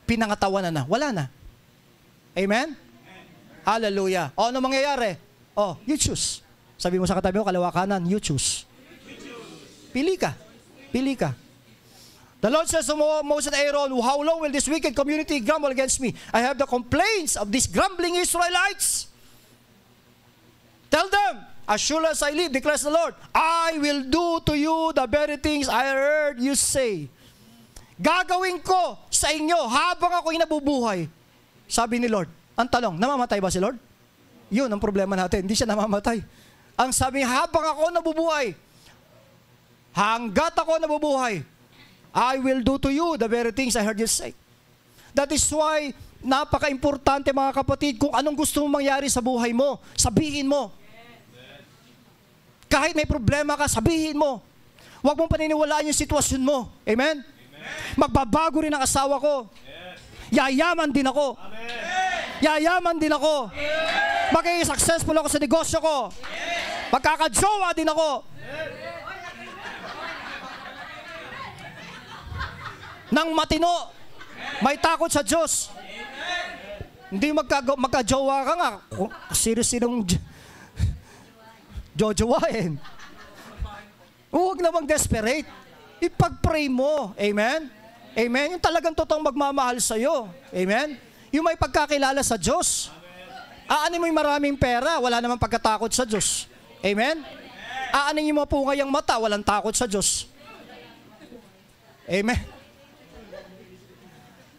Pinangatawanan na. Wala na. Amen? Hallelujah. O, ano mangyayari? O, you choose. Sabi mo sa katabi mo, kalawa kanan, you choose. Pili ka. Pili ka. The Lord says to Moses and Aaron, how long will this wicked community grumble against me? I have the complaints of these grumbling Israelites. Tell them, as sure as I live, declares the Lord, I will do to you the very things I heard you say. Gagawin ko sa inyo habang ako'y nabubuhay. Sabi ni Lord. Ang tanong, namamatay ba si Lord? Yun ang problema natin, hindi siya namamatay. Ang sabi, habang ako nabubuhay, hanggat ako nabubuhay, I will do to you the very things I heard you say. That is why, napaka-importante mga kapatid, kung anong gusto mong mangyari sa buhay mo, sabihin mo. Kahit may problema ka, sabihin mo. Huwag mong paniniwalaan yung sitwasyon mo. Amen? Magbabago rin ang asawa ko. Yayaman din ako. Yayaman din ako. Magiging successful ako sa negosyo ko. Magkakajowa din ako. Nang matino, may takot sa Diyos. Hindi magkajowa ka nga. Sino-sinong jojowain. Huwag namang desperate. Ipag-pray mo. Amen? Amen? Yung talagang totoong magmamahal sa'yo. Amen? Yung may pagkakilala sa Diyos. Aanin mo yung maraming pera, wala namang pagkatakot sa Diyos. Amen? Aanin mo po ngayang mata, walang takot sa Diyos. Amen?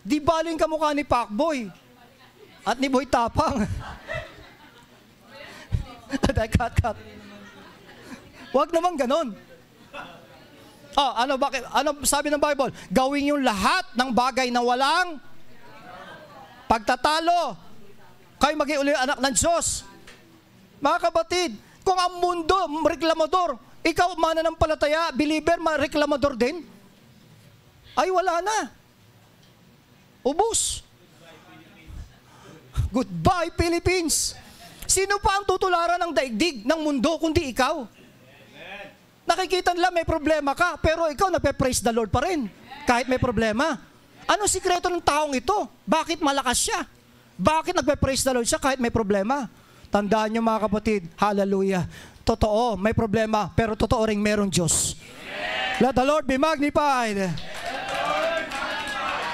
Di baling kamukha ni Pacboy at ni Boy Tapang. Cut. Huwag naman ganon. Ano sabi ng Bible? Gawin yung lahat ng bagay na walang pagtatalo. Kayo maging uli anak ng Diyos. Mga kapatid, kung ang mundo, reklamador, ikaw mananampalataya, believer, reklamador din, ay wala na. Ubus. Goodbye, Philippines. Sino pa ang tutularan ng daigdig ng mundo kundi ikaw? Nakikita nila may problema ka, pero ikaw nagpe-praise the Lord pa rin, kahit may problema. Ano sikreto ng taong ito? Bakit malakas siya? Bakit nagpe-praise the Lord siya kahit may problema? Tandaan niyo mga kapatid, hallelujah. Totoo, may problema, pero totoo ring merong Diyos. Let the Lord be magnified.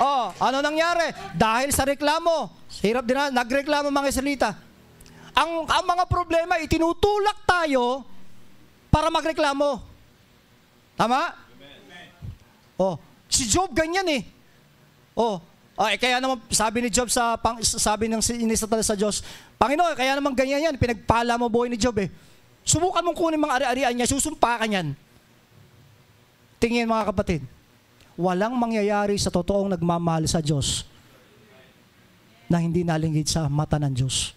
Oh, ano nangyari? Dahil sa reklamo, hirap din na, nagreklamo mga Israelita. Ang mga problema, itinutulak tayo para magreklamo. Tama? Oh, si Job ganyan eh. Oh, kaya naman sabi ni Job sabi ng inisatala sa Diyos, Panginoon, kaya naman ganyan yan, pinagpala mo buhay ni Job eh. Subukan mong kunin mga ari-arian niya, susumpa ka niyan. Tingin mga kapatid, walang mangyayari sa totoong nagmamahal sa Diyos na hindi nalinggit sa mata ng Diyos.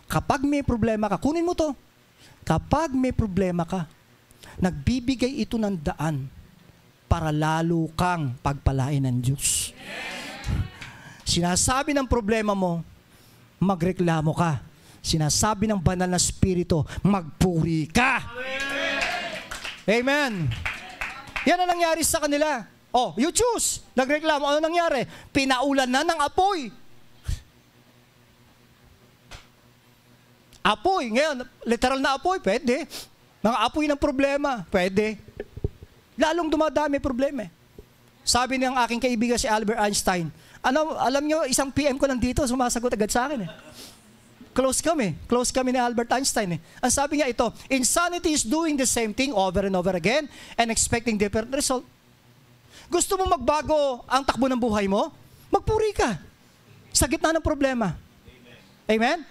Kapag may problema ka, kunin mo to. Kapag may problema ka, nagbibigay ito ng daan para lalo kang pagpalain ng Diyos. Sinasabi ng problema mo, magreklamo ka. Sinasabi ng banal na spirito, magpuri ka. Amen. Yan ang nangyari sa kanila. Oh, you choose. Nagreklamo. Ano nangyari? Pinaulan na ng apoy. Apoy. Ngayon, literal na apoy, pwede. Mga apoy ng problema, pwede. Lalong dumadami problema. Sabi ng aking kaibigan si Albert Einstein, alam nyo, 1 PM ko nandito, sumasagot agad sa akin. Close kami ni Albert Einstein. Ang sabi niya ito, insanity is doing the same thing over and over again and expecting different result. Gusto mo magbago ang takbo ng buhay mo? Magpuri ka sa gitna ng problema. Amen?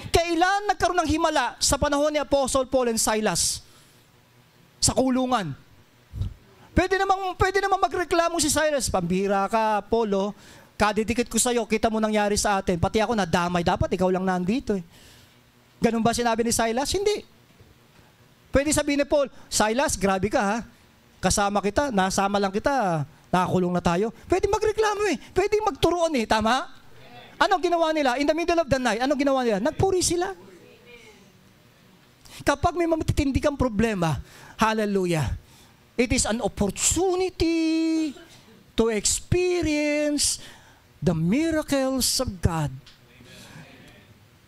Kailan nagkaroon ng himala sa panahon ni Apostle Paul and Silas? Sa kulungan. Pwede namang magreklamo si Silas. Pambira ka, Paul, kadidikit ko sa'yo, kita mo nangyari sa atin. Pati ako nadamay, dapat ikaw lang nandito. Ganun ba sinabi ni Silas? Hindi. Pwede sabihin ni Paul, Silas, grabe ka ha. Kasama kita, nasama lang kita, nakakulong na tayo. Pwede magreklamo Pwede magturuan tama? Anong ginawa nila? In the middle of the night, anong ginawa nila? Nagpuri sila. Kapag may matitindi kang problema, hallelujah, it is an opportunity to experience the miracles of God.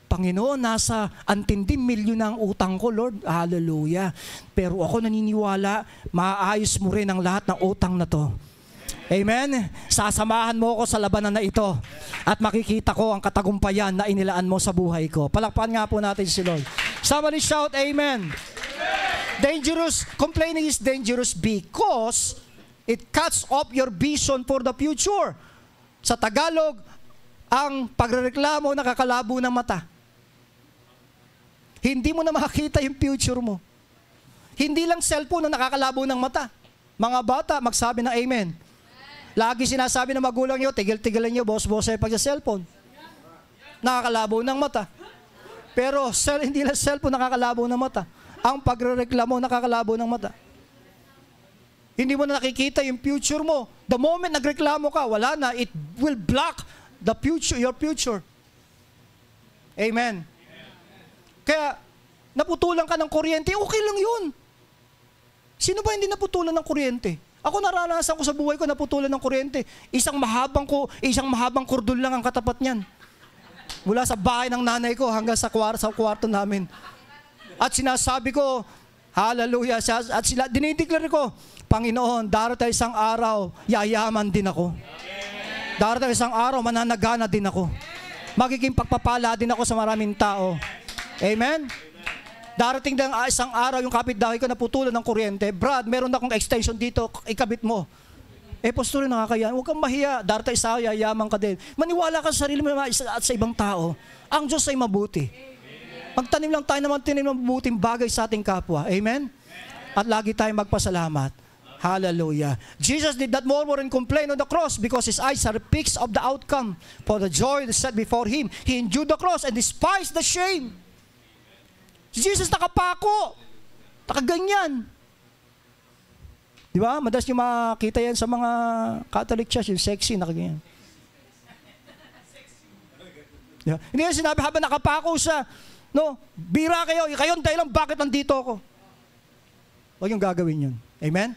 Panginoon, nasa antindi milyon na ang utang ko, Lord. Hallelujah. Pero ako naniniwala, maayos mo rin ang lahat ng utang na to. Amen? Sasamahan mo ako sa labanan na ito at makikita ko ang katagumpayan na inilaan mo sa buhay ko. Palakpakan nga po natin si Lord. Somebody shout, Amen. Dangerous. Complaining is dangerous because it cuts off your vision for the future. Sa Tagalog, ang pagrereklamo nakakalabo ng mata. Hindi mo na makakita yung future mo. Hindi lang cellphone na nakakalabo ng mata. Mga bata, magsabi ng Amen. Lagi sinasabi ng magulang nyo, tigil-tigilan nyo, boss-boss pag sa cellphone. Nakakalabo ng mata. Pero hindi lang cellphone nakakalabo ng mata. Ang pagrereklamo nakakalabo ng mata. Hindi mo na nakikita yung future mo. The moment nagreklamo ka, wala na. It will block the future, your future. Amen. Kaya, naputulan ka ng kuryente, okay lang yun. Sino ba hindi naputulan ng kuryente? Ako naranasan ko sa buhay ko, naputulan ng kuryente. Isang mahabang kordon lang ang katapat niyan. Mula sa bahay ng nanay ko hanggang sa kwarto namin. At sinasabi ko, hallelujah, at dinideclare ko, Panginoon, darating isang araw, yayaman din ako. Darating isang araw, mananagana din ako. Magiging pagpapala din ako sa maraming tao. Amen? Darating din isang araw, yung kapitbahay ko naputulan ng kuryente, Brad, meron akong extension dito, ikabit mo. Pastor, nakakaya, huwag kang mahiya, darating isa, yayaman ka din. Maniwala ka sa sarili mo at sa ibang tao. Ang Diyos ay mabuti. Magtanim lang tayo naman tinim ng mabuting bagay sa ating kapwa. Amen? At lagi tayong magpasalamat. Hallelujah. Jesus did not murmur and complain on the cross because his eyes are fixed of the outcome. For the joy that set before him, he endured the cross and despised the shame. Si Jesus nakapako. Nakaganyan. Di ba? Madalas nyo makita yan sa mga Catholic church, yung sexy, nakaganyan. Yeah. Hindi yan sinabi habang nakapako siya, no, bira kayo, kayo ang dahilan bakit nandito ako. Huwag yung gagawin yun. Amen?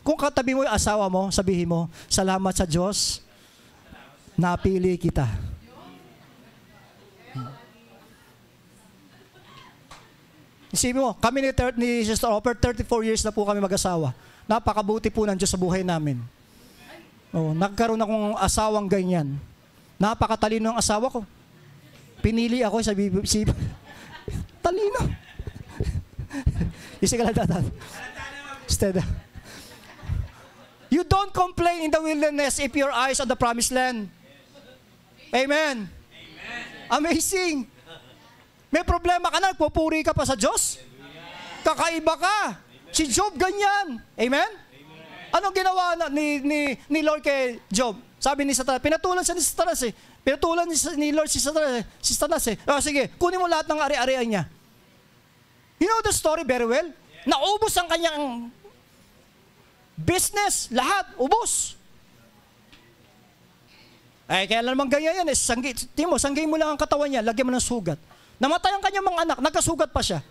Kung katabi mo yung asawa mo, sabihin mo, salamat sa Diyos, napili kita. Isipin mo, kami ni Sister Hopper, 34 years na po kami mag-asawa. Napakabuti po ng Diyos sa buhay namin. Oh, nagkaroon akong asawang ganyan. Napakatalino ng asawa ko. Pinili ako sa talino. Isi ka lang datan. Instead, you don't complain in the wilderness if your eyes on the promised land. Amen. Amazing. May problema ka na, pupuri ka pa sa Diyos? Kakaiba ka. Si Job ganyan. Amen? Anong ginawa ni Lord kay Job? Sabi ni Satanas, pinatulan siya ni Satanas eh. Pinatulan ni Lord si Satanas eh. Sige, kunin mo lahat ng ari-arian niya. You know the story very well? Naubos ang kanyang business, lahat, ubos. Ay, kaya naman ganyan yan eh. Sanggay mo lang ang katawan niya, lagyan mo ng sugat. Namatay ang kanyang mga anak, nagkasugat pa siya.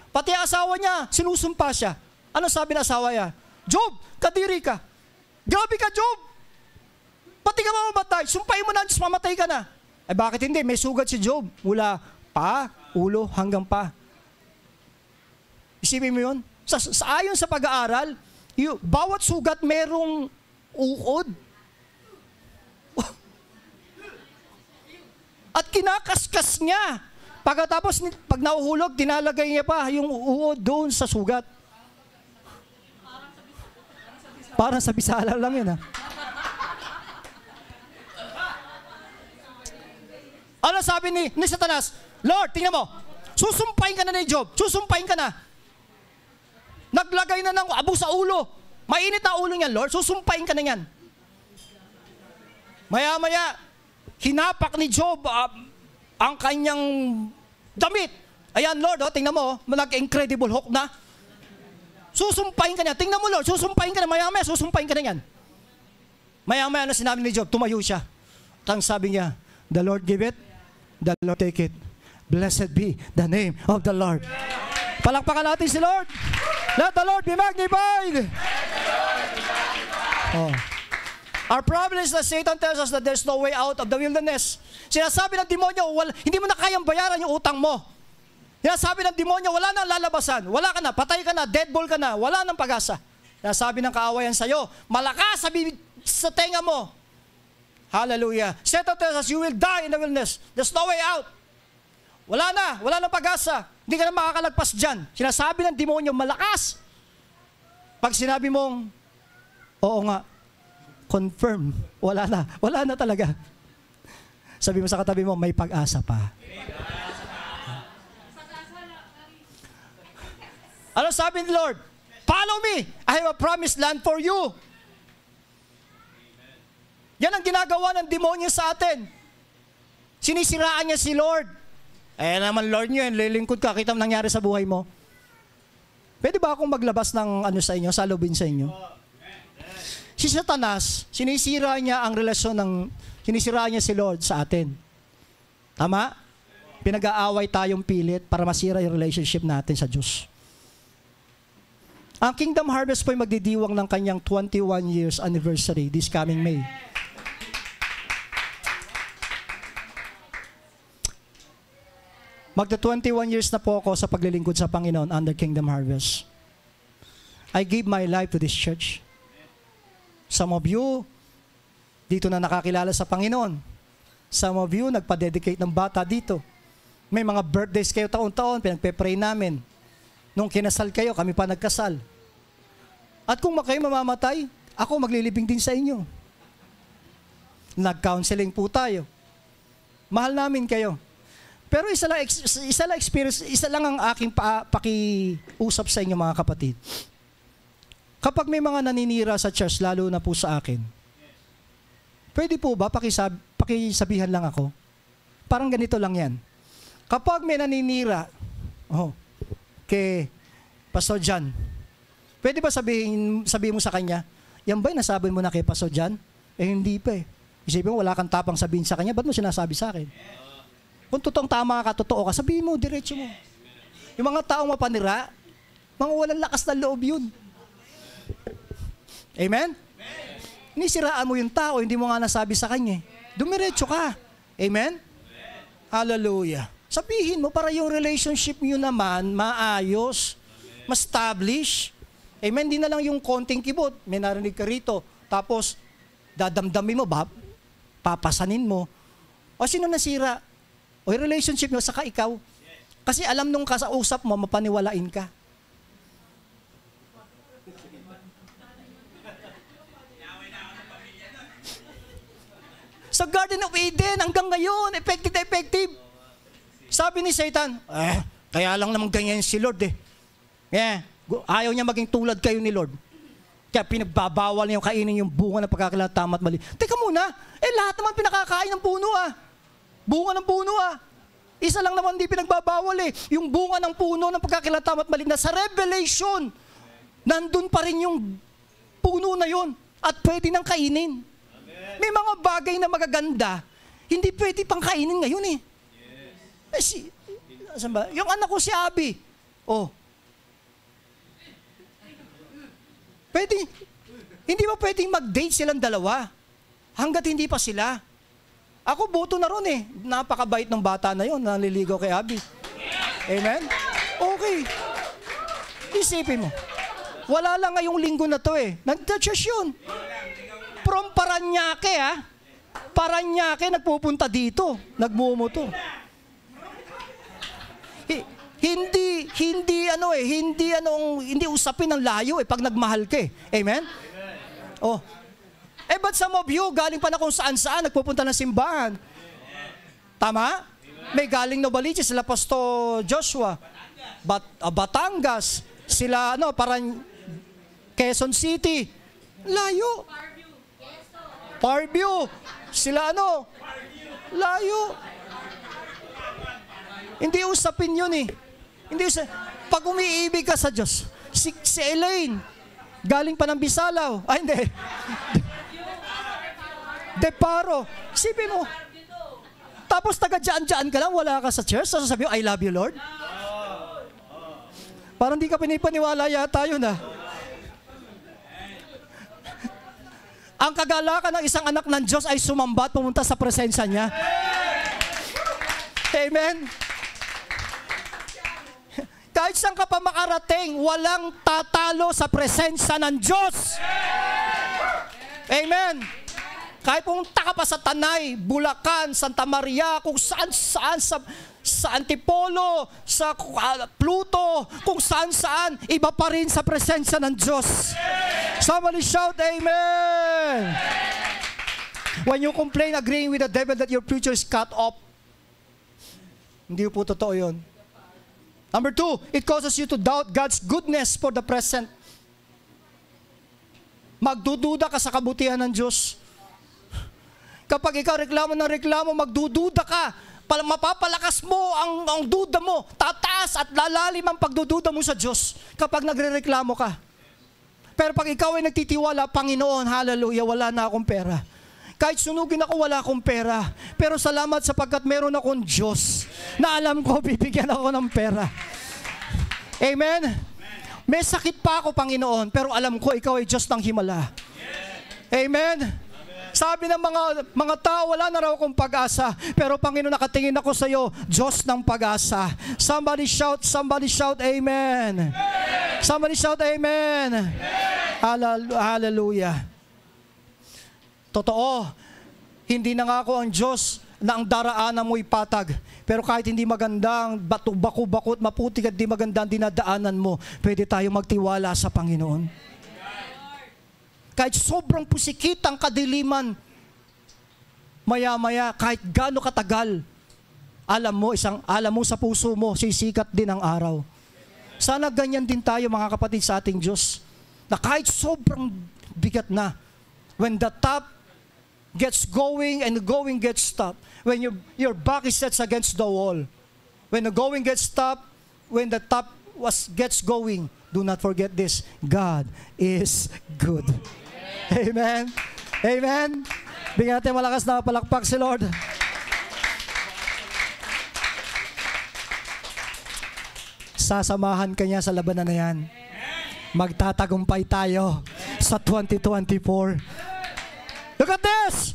Pati asawa niya, sinusumpa siya. Ano sabi ng asawa niya? Job, kadiri ka. Grabe ka, Job. Pati ka mamamatay. Sumpahin mo na, Diyos, mamatay ka na. Ay bakit hindi? May sugat si Job. Mula pa, ulo, hanggang pa. Isipin mo yun? Ayon sa pag-aaral, bawat sugat merong uod. At kinakaskas niya. Pagkatapos, pag nauhulog, dinalagay niya pa yung uod doon sa sugat. Parang sa bisala lang yun, ha? Ano sabi ni Satanas? Lord, tingnan mo, susumpahin ka na ni Job. Susumpahin ka na. Naglagay na ng abo sa ulo. Mainit na ulo niyan, Lord. Susumpahin ka na yan. Maya-maya, hinapak ni Job ang kanyang damit. Ayan, Lord, tingnan mo, nag-incredible hook na. Susumpahin ka niya. Tingnan mo, Lord, susumpahin ka na. Maya-maya, susumpahin ka na yan. Maya-maya, ano sinabi ni Job? Tumayo siya. At sabi niya, the Lord give it, the Lord take it. Blessed be the name of the Lord. Palakpakan natin si Lord. Let the Lord be magnified. Oh. Our problem is that Satan tells us that there's no way out of the wilderness. Sinasabi ng demonyo, hindi mo na kayang bayaran yung utang mo. Sinasabi ng demonyo, wala na lalabasan. Wala ka na, patay ka na, dead ball ka na, wala nang pag-asa. Sinasabi ng kaawayan sa'yo, malakas sa tenga mo. Hallelujah. Satan tells us, you will die in the wilderness. There's no way out. Wala na pag-asa. Hindi ka na makakalagpas dyan. Sinasabi ng demonyo, malakas. Pag sinabi mong, oo nga, confirm, wala na talaga. Sabi mo sa katabi mo, may pag-asa pa. Ano sabi ni Lord? Follow me. I have a promised land for you. Yan ang ginagawa ng demonyo sa atin. Sinisiraan niya si Lord. Naman Lord niyo, lilingkod ka, kita mo nangyari sa buhay mo. Pwede ba akong maglabas ng sa inyo, salubin sa inyo? Si Satanas, sinisira niya ang relasyon sinisira niya si Lord sa atin. Tama? Pinag-aaway tayong pilit para masira yung relationship natin sa Diyos. Ang Kingdom Harvest po ay magdidiwang ng kanyang 21 years anniversary this coming May. Magda 21 years na po ako sa paglilingkod sa Panginoon under Kingdom Harvest. I gave my life to this church. Some of you, dito na nakakilala sa Panginoon. Some of you, nagpa-dedicate ng bata dito. May mga birthdays kayo taon-taon, pinagpe-pray namin. Nung kinasal kayo, kami pa nagkasal. At kung kayo mamamatay, ako maglilibing din sa inyo. Nag-counseling po tayo. Mahal namin kayo. Pero isa lang experience, isa lang ang aking pakiusap sa inyo mga kapatid. Kapag may mga naninira sa church, lalo na po sa akin, pwede po ba pakisabihan lang ako? Parang ganito lang yan. Kapag may naninira, kay Pastor John, pwede ba sabihin mo sa kanya, yan ba'y nasabi mo na kay Pastor John? Hindi pa eh. Isipin mo, wala kang tapang sabihin sa kanya, ba't mo sinasabi sa akin? Kung totoong tama ka, totoo ka, sabihin mo, diretso mo. Yung mga taong mapanira, Mga walang lakas na loob yun. Amen? Inisiraan mo yung tao, hindi mo nga nasabi sa kanya. Dumiretso ka. Amen? Hallelujah. Sabihin mo para yung relationship nyo naman maayos, ma-establish. Amen? Hindi na lang yung konting kibot. May narinig ka rito. Tapos, dadamdamin mo ba? Papasanin mo. O sino nasira? O yung relationship nyo, saka ikaw. Kasi alam nung kasausap mo, mapaniwalain ka. Sa Garden of Eden, hanggang ngayon, effective na effective. Sabi ni Satan, kaya lang naman ganyan si Lord eh. Ayaw niya maging tulad kayo ni Lord. Kaya pinagbabawal niya yung kainin yung bunga ng pagkakilala tama at mali. Teka muna, lahat naman pinakakain ng puno Bunga ng puno Isa lang naman hindi pinagbabawal yung bunga ng puno ng pagkakilala tama at mali na sa Revelation, nandun pa rin yung puno na yun at pwede nang kainin. May mga bagay na magaganda, hindi pwede pang kainin ngayon saan ba? Yung anak ko si Abby. Pwede, hindi ba pwedeng mag-date silang dalawa? Hanggat hindi pa sila. Ako boto na ron Napakabait ng bata na yon, naliligaw kay Abby. Amen? Okay. Isipin mo. Wala lang ngayong linggo na to Nag-church yun. From Paranaque Paranaque nagpupunta dito. Nagmumoto. Hindi usapin ng layo pag nagmahal ka Amen? But some of you, galing pa na kung saan-saan, nagpupunta ng simbahan. Tama? May galing Novaliches, sila Pastor Joshua. Batangas, sila parang Quezon City. Layo. Parview. Sila layo. Hindi usapin yun Hindi usapin. Pag umiibig ka sa Diyos, si Elaine, galing pa ng Bisalaw. Hindi. Deparo. Sipin mo. Tapos taga-dyan-dyan ka lang, wala ka sa church, sasabi mo, I love you, Lord. Parang di ka pinipaniwala yata yun Ang kagalakan ng isang anak ng Diyos ay sumamba at pumunta sa presensya niya. Amen? Kahit saan ka pa makarating, walang tatalo sa presensya ng Diyos. Amen? Kahit pumunta ka pa sa Tanay, Bulacan, Santa Maria, kung saan-saan, sa Antipolo, sa Pluto, kung saan-saan, iba pa rin sa presensya ng Diyos. Somebody shout, Amen! When you complain, agreeing with the devil that your future is cut off, hindi po totoo yun. Number 2, it causes you to doubt God's goodness for the present. Magdududa ka sa kabutihan ng Diyos. Kapag ikaw reklamo ng reklamo, magdududa ka. Mapapalakas mo ang duda mo. Tataas at lalalim ang pagdududa mo sa Diyos kapag nagrereklamo ka. Pero pag ikaw ay nagtitiwala, Panginoon, hallelujah, wala na akong pera. Kahit sunugin ako, wala akong pera. Pero salamat sapagkat meron akong Diyos na alam ko, bibigyan ako ng pera. Amen? May sakit pa ako, Panginoon, pero alam ko, ikaw ay Diyos ng himala. Amen? Sabi ng mga tao, wala na raw akong pag-asa. Pero Panginoon, nakatingin ako sa iyo, Diyos ng pag-asa. Somebody shout, Amen. Somebody shout, Amen. Hallelujah. Totoo, hindi na nga ako ang Diyos na ang daraanan mo'y patag. Pero kahit hindi magandang bako-bakot, maputik at di magandang dinadaanan mo, pwede tayo magtiwala sa Panginoon. Kahit sobrang pusikit ang kadiliman, maya-maya, kahit gaano katagal, alam mo sa puso mo, sisikat din ang araw. Sana ganyan din tayo mga kapatid sa ating Diyos, na kahit sobrang bigat na, when the top gets going and the going gets stopped, when your back is set against the wall, when the going gets stopped, when the top gets going, do not forget this, God is good. Amen. Amen. Bigyan natin malakas na palakpak si Lord. Sasamahan ka niya sa labanan na yan. Magtatagumpay tayo sa 2024. Look at this!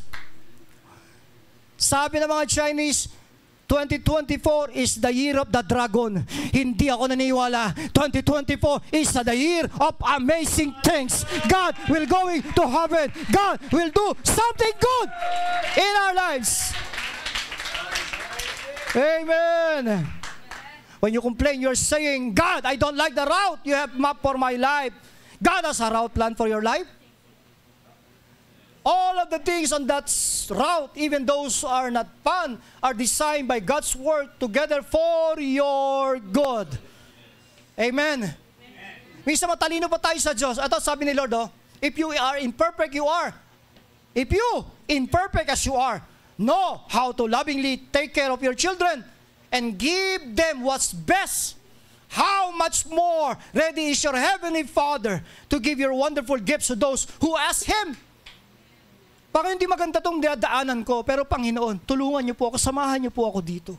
Sabi ng mga Chinese, 2024 is the year of the dragon. Hindi ako naniniwala. 2024 is the year of amazing things. God will going to heaven. God will do something good in our lives. Amen. When you complain, you're saying, God, I don't like the route you have mapped for my life. God has a route plan for your life. All of the things on that route, even those who are not fun, are designed by God's word together for your good. Amen. Minsan matalino pa tayo sa Diyos. Ito sabi ni Lord, if you are imperfect, you are. If you, imperfect as you are, know how to lovingly take care of your children and give them what's best, how much more ready is your Heavenly Father to give your wonderful gifts to those who ask Him. Baka hindi maganda itong dadaanan ko, pero Panginoon, tulungan niyo po ako, samahan niyo po ako dito.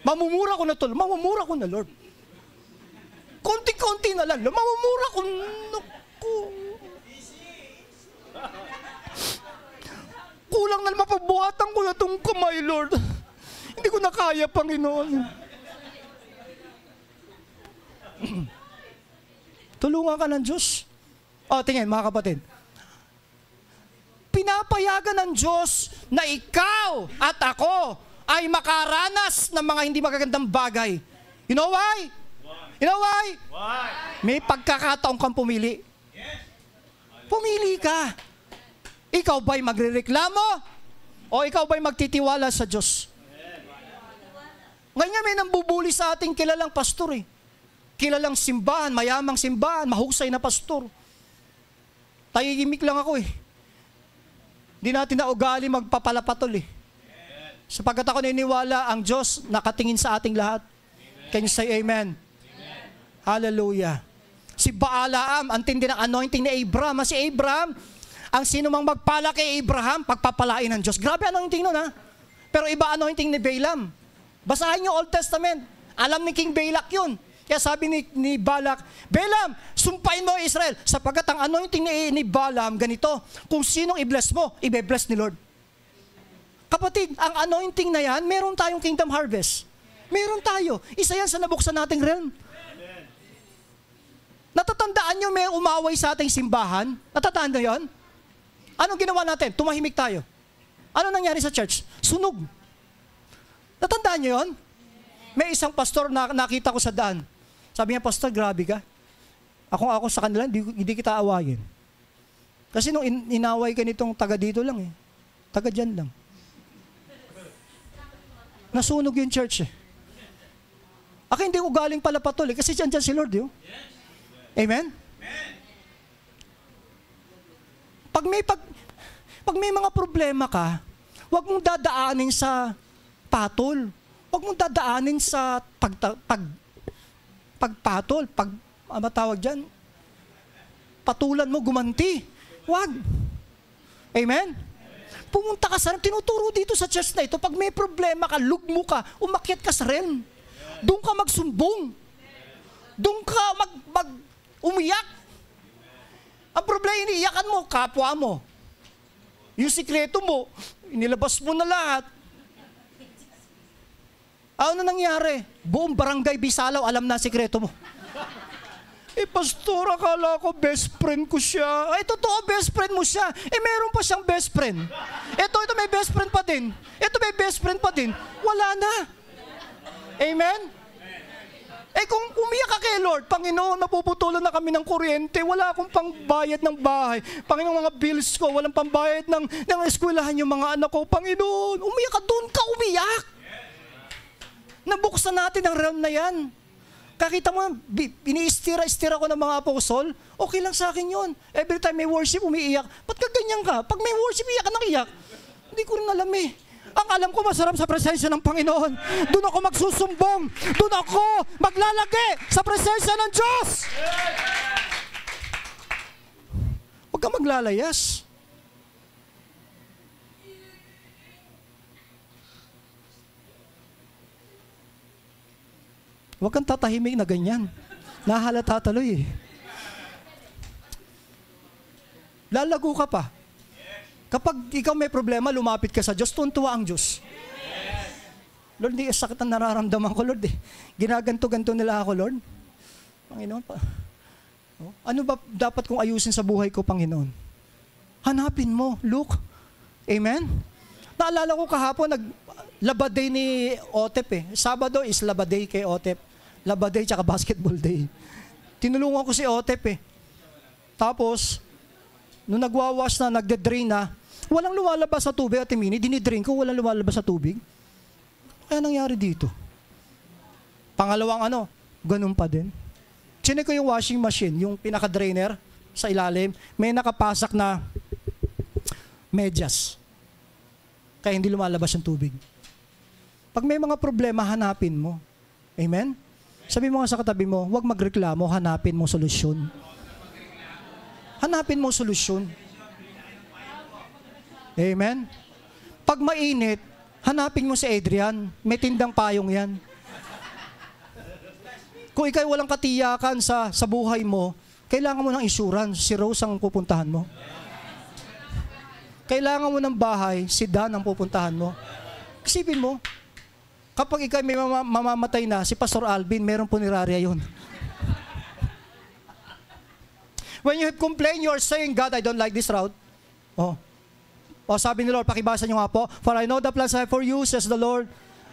Mamumura ko na, Lord. Konti-konti na lang, mamumura ko. Kulang na mapabuhatan ko na itong kamay, Lord. Hindi ko na kaya, Panginoon. Tulungan ka ng Diyos. Tingnan, mga kapatid. Pinapayagan ng Diyos na ikaw at ako ay makaranas ng mga hindi magagandang bagay. You know why? You know why? May pagkakataon kang pumili. Pumili ka. Ikaw ba'y magrereklamo? O ikaw ba'y magtitiwala sa Diyos? Ngayon may nambubuli sa ating kilalang pastor eh. Kilalang simbahan, mayamang simbahan, mahusay na pastor. Tayimik lang ako eh. Hindi natin na ugali magpapalapatol eh. Sapagkat ako naniniwala ang Diyos nakatingin sa ating lahat. Can you say amen? Hallelujah. Si Baalaam, ang tindi ng anointing ni Abraham. Si Abraham, ang sino mang magpala kay Abraham, pagpapalain ng Diyos. Grabe anointing nun ha. Pero iba anointing ni Balaam. Basahin niyo Old Testament. Alam ni King Balak yun. Kaya sabi ni Balak, Balaam, sumpain mo Israel. Sapagkat ang anointing ni Balaam, ganito, kung sinong i-bless mo, i-bless ni Lord. Kapatid, ang anointing na yan, meron tayong kingdom harvest. Meron tayo. Isa yan sa nabuksan nating realm. Natatandaan nyo may umaway sa ating simbahan? Natatandaan nyo yun? Anong ginawa natin? Tumahimik tayo. Ano nangyari sa church? Sunog. Natandaan nyo yun? May isang pastor na nakita ko sa daan. Sabi niya, Pastor, grabe ka. Ako sa kanila, hindi kita awayin. Kasi nung inaway ka nitong taga dito lang eh. Taga dyan lang. Nasunog yung church eh. Ako hindi ko galing pala patol eh. Kasi dyan si Lord yun. Amen? Pag may mga problema ka, huwag mong dadaanin sa patol. Huwag mong dadaanin sa pagpatol. Matawag dyan, patulan mo, gumanti. Huwag. Amen? Pumunta ka sa realm. Tinuturo dito sa church na ito, pag may problema ka, lugmo ka, umakyat ka sa realm. Doon ka magsumbong. Doon ka umiyak. Ang problema, iniiyakan mo, kapwa mo. Yung sikreto mo, inilabas mo na lahat. Ano nangyari? Buong barangay Bisalaw, alam na sikreto mo. Pastor, akala ko best friend ko siya. Ay, totoo, best friend mo siya. Meron pa siyang best friend. Ito may best friend pa din. Ito may best friend pa din. Wala na. Amen? Kung umiyak ka kay Lord, Panginoon, napuputulan na kami ng kuryente, wala akong pangbayad ng bahay. Panginoon, mga bills ko, walang pambayad ng eskwelahan yung mga anak ko. Panginoon, umiyak ka doon ka, umiyak. Nabuksan natin ang realm na yan. Kakita mo, ini-istira-istira ko ng mga apostol, okay lang sa akin yun. Every time may worship, umiiyak. Ba't ka ganyan ka? Pag may worship, iyak ka nang iyak. Hindi ko rin alam eh. Ang alam ko, masarap sa presensya ng Panginoon. Doon ako magsusumbong. Doon ako maglalagi sa presensya ng Diyos. Huwag ka maglalayas. Huwag kang tatahimik na ganyan. Nahalata tuloy eh. Lalago ka pa. Kapag ikaw may problema, lumapit ka sa Diyos, tuntua ang Diyos. Lord, di sakit ang nararamdaman ko, Lord. Ginaganto-ganto nila ako, Lord. Panginoon pa. Ano ba dapat kong ayusin sa buhay ko, Panginoon? Hanapin mo, look. Amen? Naalala ko kahapon, labaday ni Otep eh. Sabado is labaday kay Otep. Labaday tsaka basketball day. Tinulungan ko si Otep eh. Tapos, nung nagwawash na, nagde-drain na, walang lumalabas sa tubig at imini, dinidrain ko, walang lumalabas sa tubig. Kaya nangyari dito. Pangalawang ganun pa din. Chinek ko yung washing machine, yung pinaka-drainer sa ilalim, may nakapasak na medyas. Kaya hindi lumalabas yung tubig. Pag may mga problema, hanapin mo. Amen? Sabi mo nga sa katabi mo, huwag magreklamo, hanapin mo solusyon. Hanapin mo solusyon. Amen? Pag mainit, hanapin mo si Adrian. May tindang payong yan. Kung ikaw walang katiyakan sa buhay mo, kailangan mo ng insurance. Si Rose ang pupuntahan mo. Kailangan mo ng bahay, si Dan ang pupuntahan mo. Isipin mo, kapag ikaw may mamamatay na, si Pastor Alvin, meron punerarya yun. When you complain, you are saying, God, I don't like this route. Sabi ni Lord, pakibasa niyo nga po, for I know the plans I have for you, says the Lord,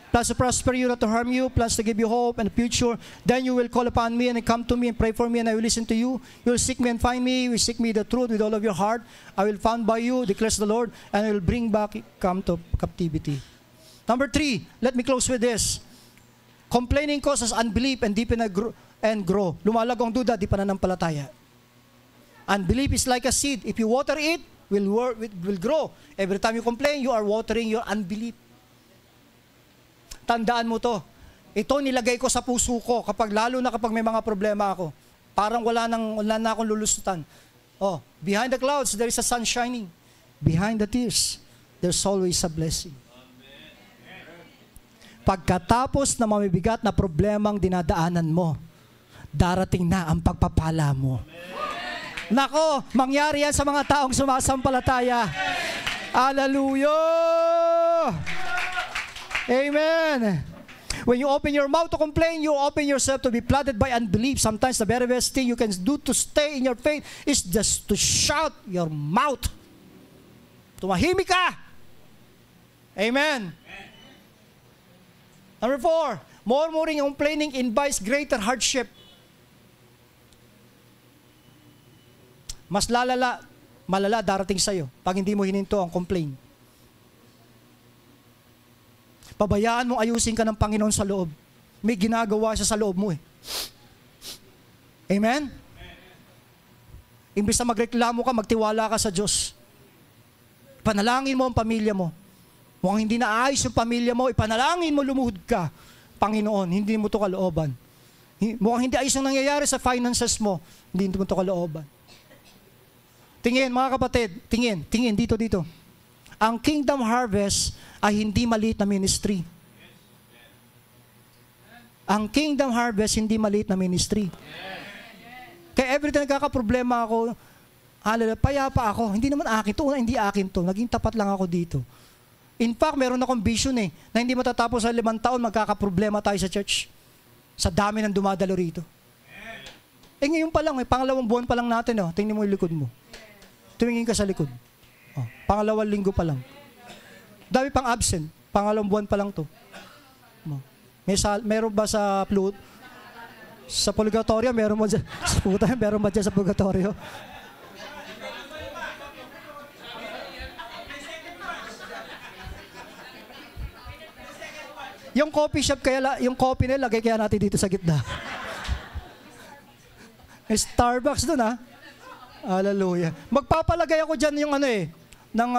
plans to prosper you, not to harm you, plans to give you hope and a future. Then you will call upon me and come to me and pray for me and I will listen to you. You will seek me and find me. You will seek me the truth with all of your heart. I will found by you, declares the Lord, and I will bring back come to captivity. Number 3, let me close with this. Complaining causes unbelief and deepen and grow. Lumalagong duda, di pananampalataya. Unbelief is like a seed. If you water it, it will grow. Every time you complain, you are watering your unbelief. Tandaan mo to. Ito nilagay ko sa puso ko lalo na kapag may mga problema ako. Parang wala na akong lulusutan. Behind the clouds, there is a sun shining. Behind the tears, there's always a blessing. Pagkatapos na mamibigat na problemang dinadaanan mo, darating na ang pagpapala mo. Nako, mangyari yan sa mga taong sumasampalataya. Hallelujah! Amen! When you open your mouth to complain, you open yourself to be flooded by unbelief. Sometimes the very best thing you can do to stay in your faith is just to shout your mouth. Tumahimik ka! Amen! Number 4, murmuring and complaining invites greater hardship. Mas malala darating sa'yo pag hindi mo hininto ang complain. Pabayaan mong ayusin ka ng Panginoon sa loob. May ginagawa siya sa loob mo eh. Amen? Imbis na magreklamo ka, magtiwala ka sa Diyos. Panalangin mo ang pamilya mo. Mukhang hindi naayos yung pamilya mo, ipanalangin mo, lumuhod ka. Panginoon, hindi mo to kalooban. Mukhang hindi ayos yung nangyayari sa finances mo, hindi mo to kalooban. Tingin, mga kapatid, tingin, dito. Ang Kingdom Harvest ay hindi maliit na ministry. Ang Kingdom Harvest hindi maliit na ministry. Kaya every time nagkakaproblema ako, payapa ako, hindi naman akin to, hindi akin to, naging tapat lang ako dito. In fact, meron akong vision na hindi matatapos sa 5 taon, magkakaproblema tayo sa church. Sa dami ng dumadalo rito. Ngayon pa lang, pangalawang buwan pa lang natin, tingnan mo yung likod mo. Tumingin ka sa likod. Pangalawang linggo pa lang. Dami pang absent. Pangalawang buwan pa lang to. Meron ba sa sa purgatorio? Meron ba dyan? Meron ba dyan sa purgatorio? Yung coffee shop yung coffee nila, lagay kaya natin dito sa gitna. May Starbucks dun Hallelujah. Magpapalagay ako dyan yung ng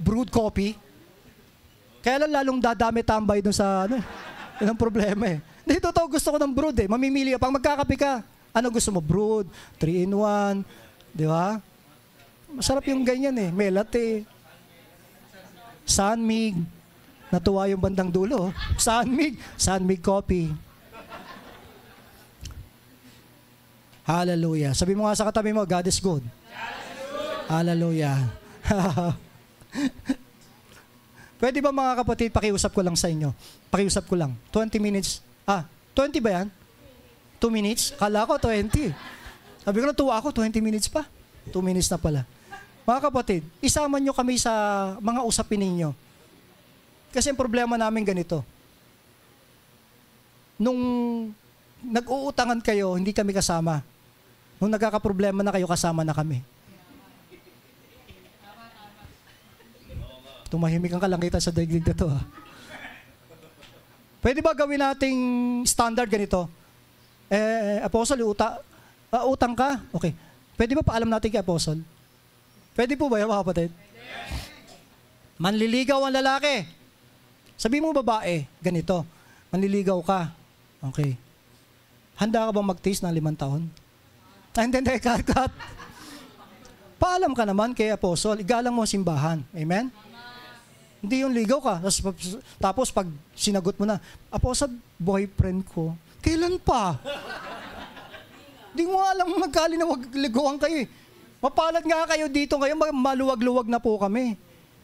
brewed coffee. Kaya lalong dadami tambay dun sa yun ang problema Dito gusto ko ng brewed Mamimili ka. Pag magkakape ka, ano gusto mo? Brewed, 3-in-1, di ba? Masarap yung ganyan May latte, Sunmig, natuwa yung bandang dulo. Sunmig coffee. Hallelujah. Sabi mo nga sa katabi mo, God is good. Hallelujah. Pwede ba mga kapatid, pakiusap ko lang sa inyo. Pakiusap ko lang. 20 minutes. 20 ba yan? 2 minutes? Kala ko 20. Sabi ko na, tuwa ako, 20 minutes pa. 2 minutes na pala. Mga kapatid, isama nyo kami sa mga usapin ninyo. Kasi ang problema namin ganito. Nung nag-uutangan kayo, hindi kami kasama. Nung nagkakaproblema na kayo, kasama na kami. Tumahimik ang kalangitan sa daigdig na to. Pwede ba gawin nating standard ganito? Apostle, utang ka? Okay. Pwede ba paalam natin kay Apostle? Pwede po ba yan, mga kapatid? Manliligaw ang lalaki. Sabi mo babae, ganito. Manliligaw ka. Okay. Handa ka bang magtiis ng 5 taon? Hindi, cut. Paalam ka naman kay Apostle, igalang mo ang simbahan. Amen? Hindi yung ligaw ka. Tapos pag sinagot mo na, Apostle, boyfriend ko. Kailan pa? Hindi mo alam magkalinawagligawan kayo eh. Mapalad nga kayo dito ngayon, maluwag-luwag na po kami.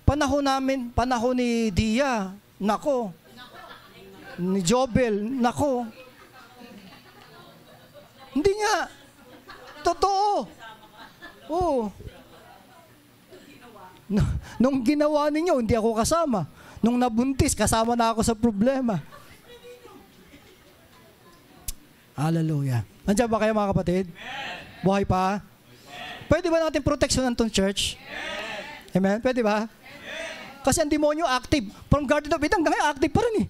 Panahon ni Dia, nako. Ni Jobel, nako. Hindi nga. Totoo. Oo. Nung ginawa ninyo, hindi ako kasama. Nung nabuntis, kasama na ako sa problema. Hallelujah. Nandiyan ba kayo mga kapatid? Buhay pa? Pwede ba natin proteksyonan tong church? Amen? Pwede ba? Kasi ang demonyo active. From Garden of Eden hanggang ngayon, active pa rin eh.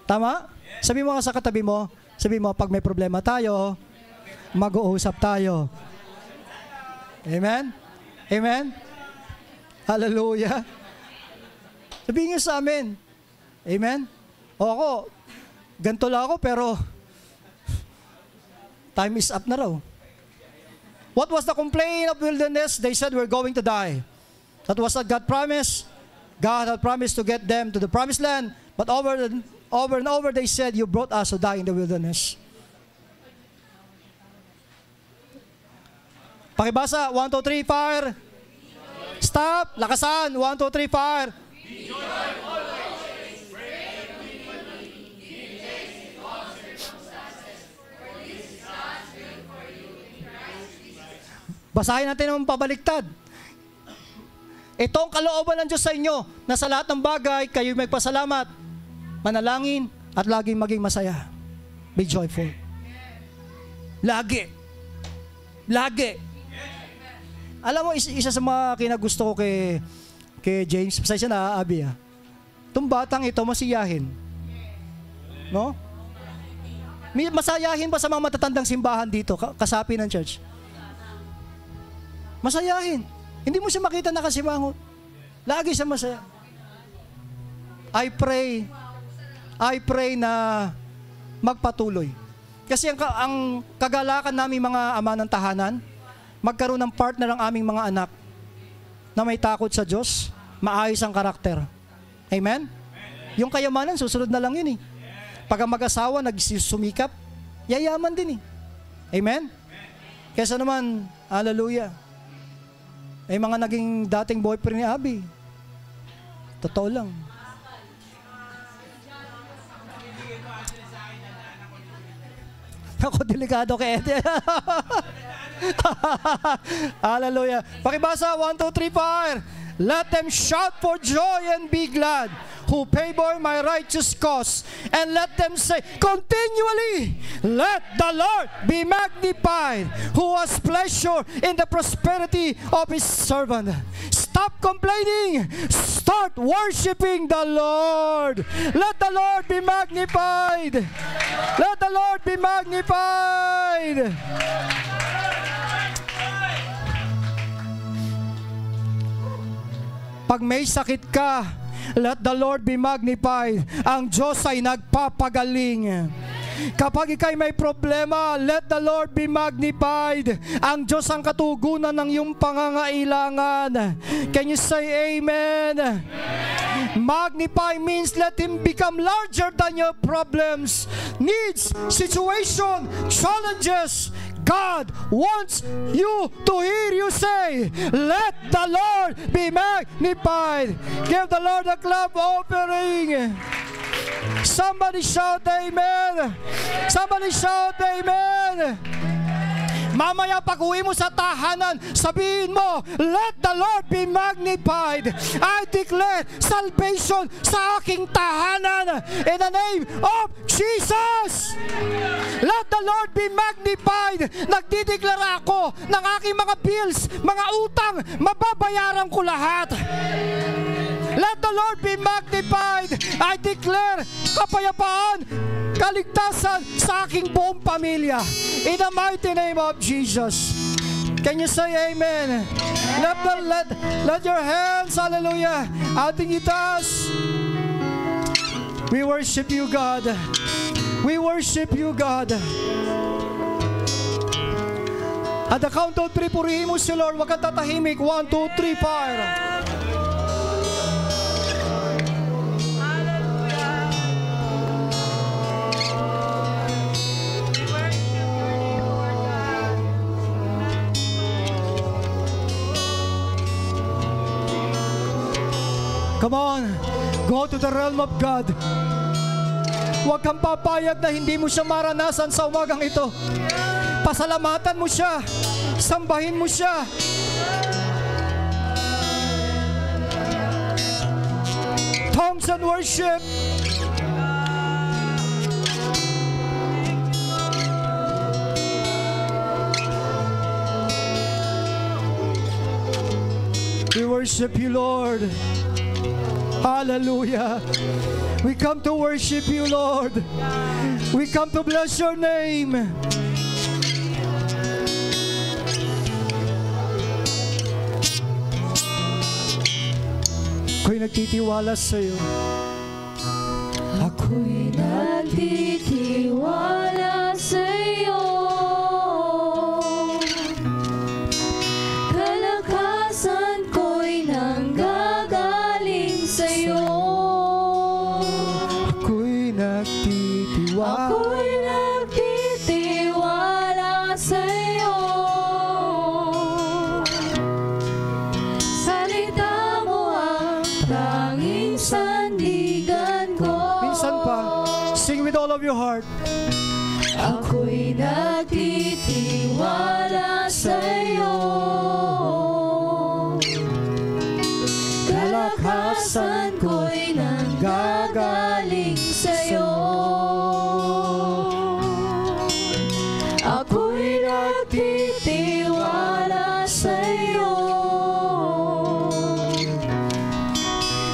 Tama? Sabi mo nga sa katabi mo, sabi mo, pag may problema tayo, mag-uusap tayo. Amen? Amen? Hallelujah. Sabihin niyo sa amin. Amen? O ako, ganito lang ako, pero time is up na raw. What was the complaint of wilderness? They said we're going to die. That was what God promised. God had promised to get them to the promised land, but over and over they said, you brought us to die in the wilderness. Pakibasa, 1, 2, 3, fire. Stop, lakasan, 1, 2, 3, fire. Basahin natin ng pabaliktad. Ito ang kalooban ng Diyos sa inyo, na sa lahat ng bagay, kayo magpasalamat, manalangin, at laging maging masaya. Be joyful. Lagi. Lagi. Alam mo, isa sa mga kinagusto ko kay James, pasensya na, Abi, itong batang ito, masiyahin. No? Masayahin ba sa mga matatandang simbahan dito, kasapi ng church? Masayahin. Hindi mo siya makita nakasimangot. Lagi siya masaya. I pray na magpatuloy. Kasi ang kagalakan namin mga ama ng tahanan, magkaroon ng partner ang aming mga anak na may takot sa Diyos, maayos ang karakter. Amen? Yung kayamanan, susunod na lang yun eh. Pag ang mag-asawa nagsisumikap, yayaman din eh. Amen? Kesa naman, hallelujah, ay mga naging dating boyfriend ni Abby. Totoo lang. Ako, delikado kay Ede. Hallelujah. Pakibasa, 1, 2, 3, fire. Let them shout for joy and be glad who favor my righteous cause. And let them say continually, let the Lord be magnified, who has pleasure in the prosperity of his servant. Stop complaining. Start worshiping the Lord. Let the Lord be magnified. Let the Lord be magnified. Pag may sakit ka, let the Lord be magnified. Ang Diyos ay nagpapagaling. Kapag ikay may problema, let the Lord be magnified. Ang Diyos ang katugunan ng iyong pangangailangan. Can you say amen? Magnify means let Him become larger than your problems, needs, situation, challenges. God wants you to hear you say, let the Lord be magnified. Give the Lord a clap offering. Somebody shout amen. Somebody shout amen. Mamaya pag uwi mo sa tahanan, sabihin mo, let the Lord be magnified. I declare salvation sa aking tahanan in the name of Jesus. Let the Lord be magnified. Nagdideklara ako ng aking mga bills, mga utang, mababayaran ko lahat. Let the Lord be magnified. I declare kapayapaan, kaligtasan sa aking buong pamilya. In the mighty name of Jesus. Can you say amen? Let your hands, hallelujah, ating itaas. We worship you, God. We worship you, God. At the count of 3, purihin mo si Lord. Huwag kang tatahimik. 1, 2, 3, fire. Come on, go to the realm of God. Huwag kang papayag na hindi mo siya maranasan sa umagang ito. Pasalamatan mo siya. Sambahin mo siya. Tongues and worship. We worship you, Lord. Hallelujah. We come to worship you, Lord. We come to bless your name. Ako'y nagtitiwala sa iyo. Ako'y nagtitiwala sa iyo. Kalakasan ko'y nanggagaling sa iyo. Ako'y nagtitiwala. Ako'y nagtitiwala sa iyo. Salita mo ang tanging sandigan ko. Minsan pa, sing with all of your heart. Ako'y nagtitiwala sa iyo. Kalakasan ko'y nanggagaling sa iyo. Ako'y nagtitiwala sa iyo.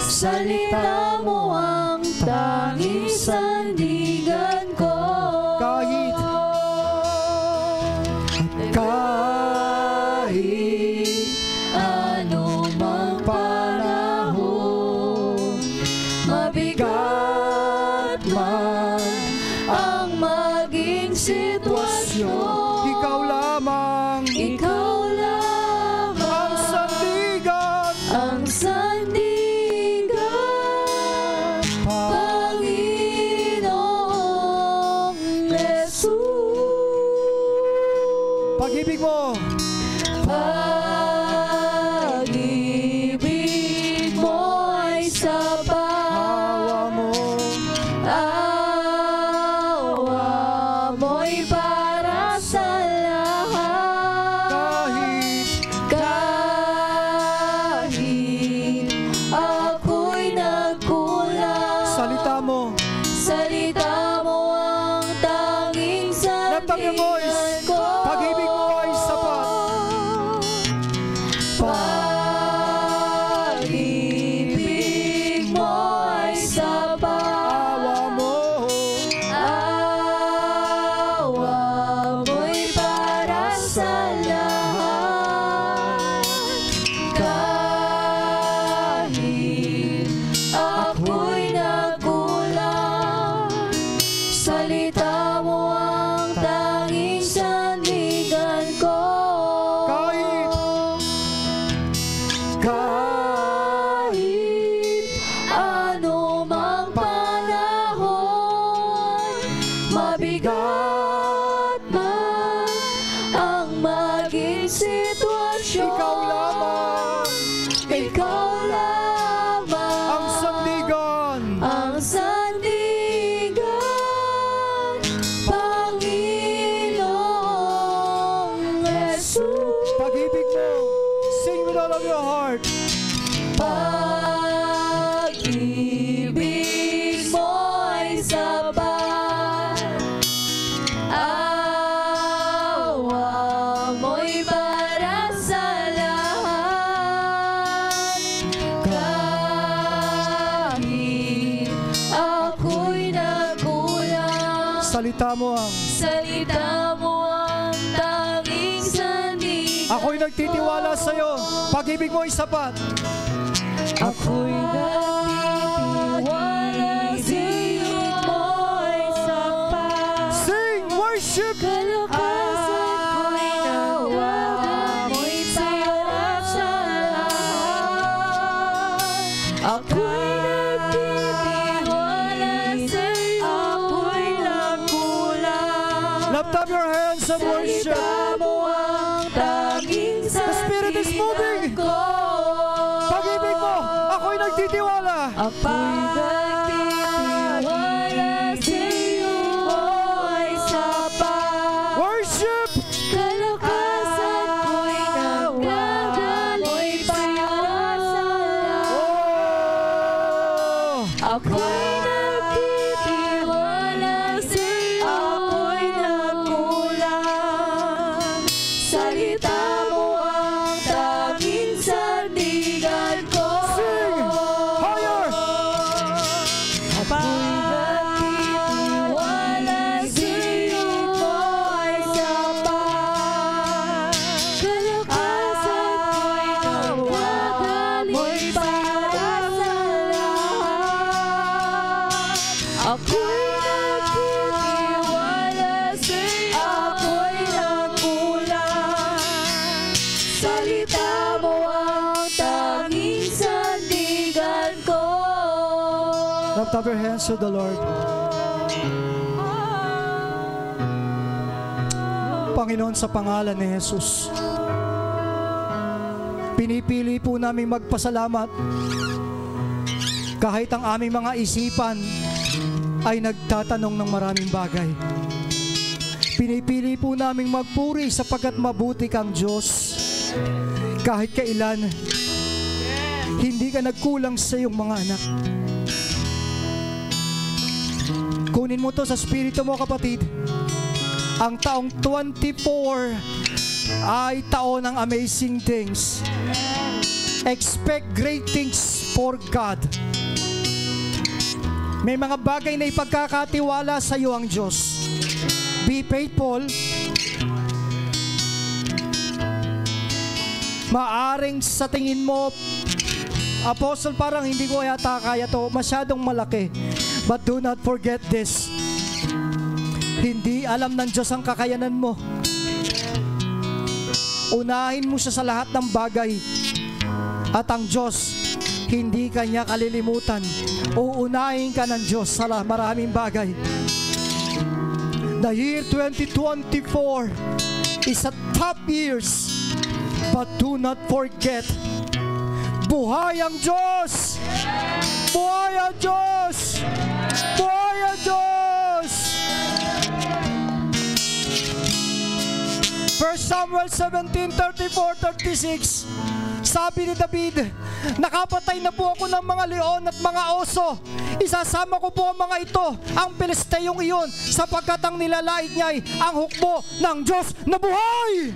Salita mo ang tanging sandigan ko. Kahit Ano mang panahon, mabigat man ang maging sitwasyon, ikaw lamang ikaw lamang ang sandigan. ang sandigan, Panginoong Jesus. Pag-ibig mo, Pag-ibig mo ay sapat, awa mo, awa mo'y para sa lahat. kahit Kahit Salita mo ang tanging sandigan. ako'y nagtitiwala sa iyo. Pag-ibig mo ay sapat. Ako'y nagtitiwala sa iyo mo'y sapat. Sing worship. Kalakasan ko'y nawagan mo'y sarap sa lahat. Ako'y nagtitiwala sa iyo ako'y nagkulang. Lift up your hands and worship. Salita mo ang tanging The Spirit is moving. sandigan ko. Pag-ibig mo, ako'y nagtitiwala. Ako'y nagtitiwala sa iyo ay sapat. Worship. Kalakasan ko'y nagagaling para sa lahat. Oh! Ako'y nagtitiwala sa iyo ako'y nagkulang. Salita mo ang tanging sandigan ko. Sing higher. Ako'y nagtitiwala sa iyo ay sapat. Kalakasan ko'y nagagaling para sa lahat. Ako'y nagtitiwala sa iyo ako'y nagkulang. Salita mo ang tanging sandigan ko. Lift up your hands to the Lord. Panginoon, sa pangalan ni Jesus, pinipili po namin magpasalamat kahit ang aming mga isipan ay nagtatanong ng maraming bagay. Pinipili po namin magpuri sapagkat mabuti kang Diyos. Kahit kailan, hindi ka nagkulang sa iyong mga anak. Kunin mo to sa spirito mo, kapatid. Ang taong 24 ay taon ng amazing things. Expect great things for God. May mga bagay na ipagkakatiwala sa iyo ang Diyos. Be faithful. Maaring sa tingin mo, Apostle, parang hindi ko yata kaya to, masyadong malaki. But do not forget this. Hindi alam ng Diyos ang kakayanan mo. Unahin mo siya sa lahat ng bagay. At ang Diyos, hindi kanya kalilimutan. Uunahin ka ng Diyos sa maraming bagay. The year 2024 is a tough years. But do not forget, buhay ang Diyos! Buhay ang Diyos! Buhay ang Diyos! 1 Samuel 17:34-36, sabi ni David, nakapatay na po ako ng mga leon at mga oso. Isasama ko po ang mga ito, ang Pilisteyong iyon, sapagkat ang nilalait niya ay ang hukbo ng Diyos na buhay!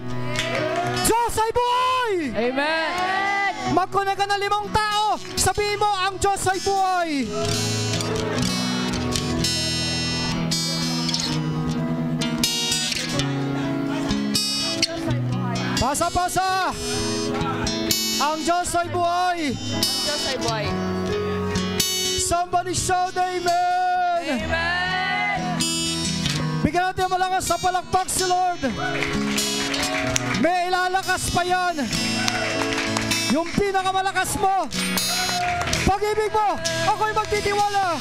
Diyos ay buhay! Amen. Magkunay ka na 5 tao, sabihin mo, ang Diyos ay buhay! Pasa-pasa! Ang Diyos ay buhay! Diyos ay buhay. Somebody shout amen! Amen. Bigyan natin malakas sa palakpak si Lord. May ilalakas pa yan. Yung pinakamalakas mo. Pag-ibig mo, ako'y magtitiwala.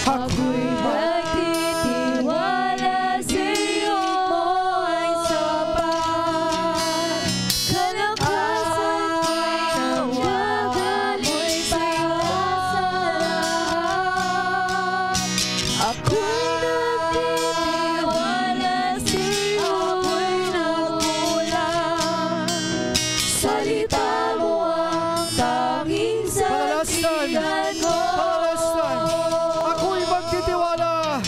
Ako'y magtitiwala sa iyo ay sapat. Kalakasan ko'y nagagaling para sa lahat. Ako'y nagtitiwala sa iyo ako'y nagkulang. Salita mo ang tanging sandigan ko. Ako'y magtitiwala.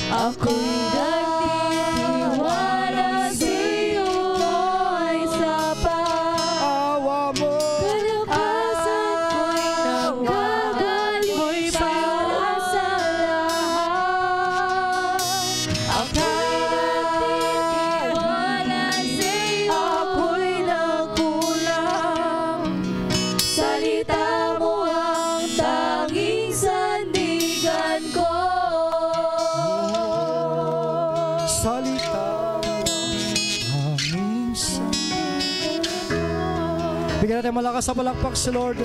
malakas sa palakpak si Lord.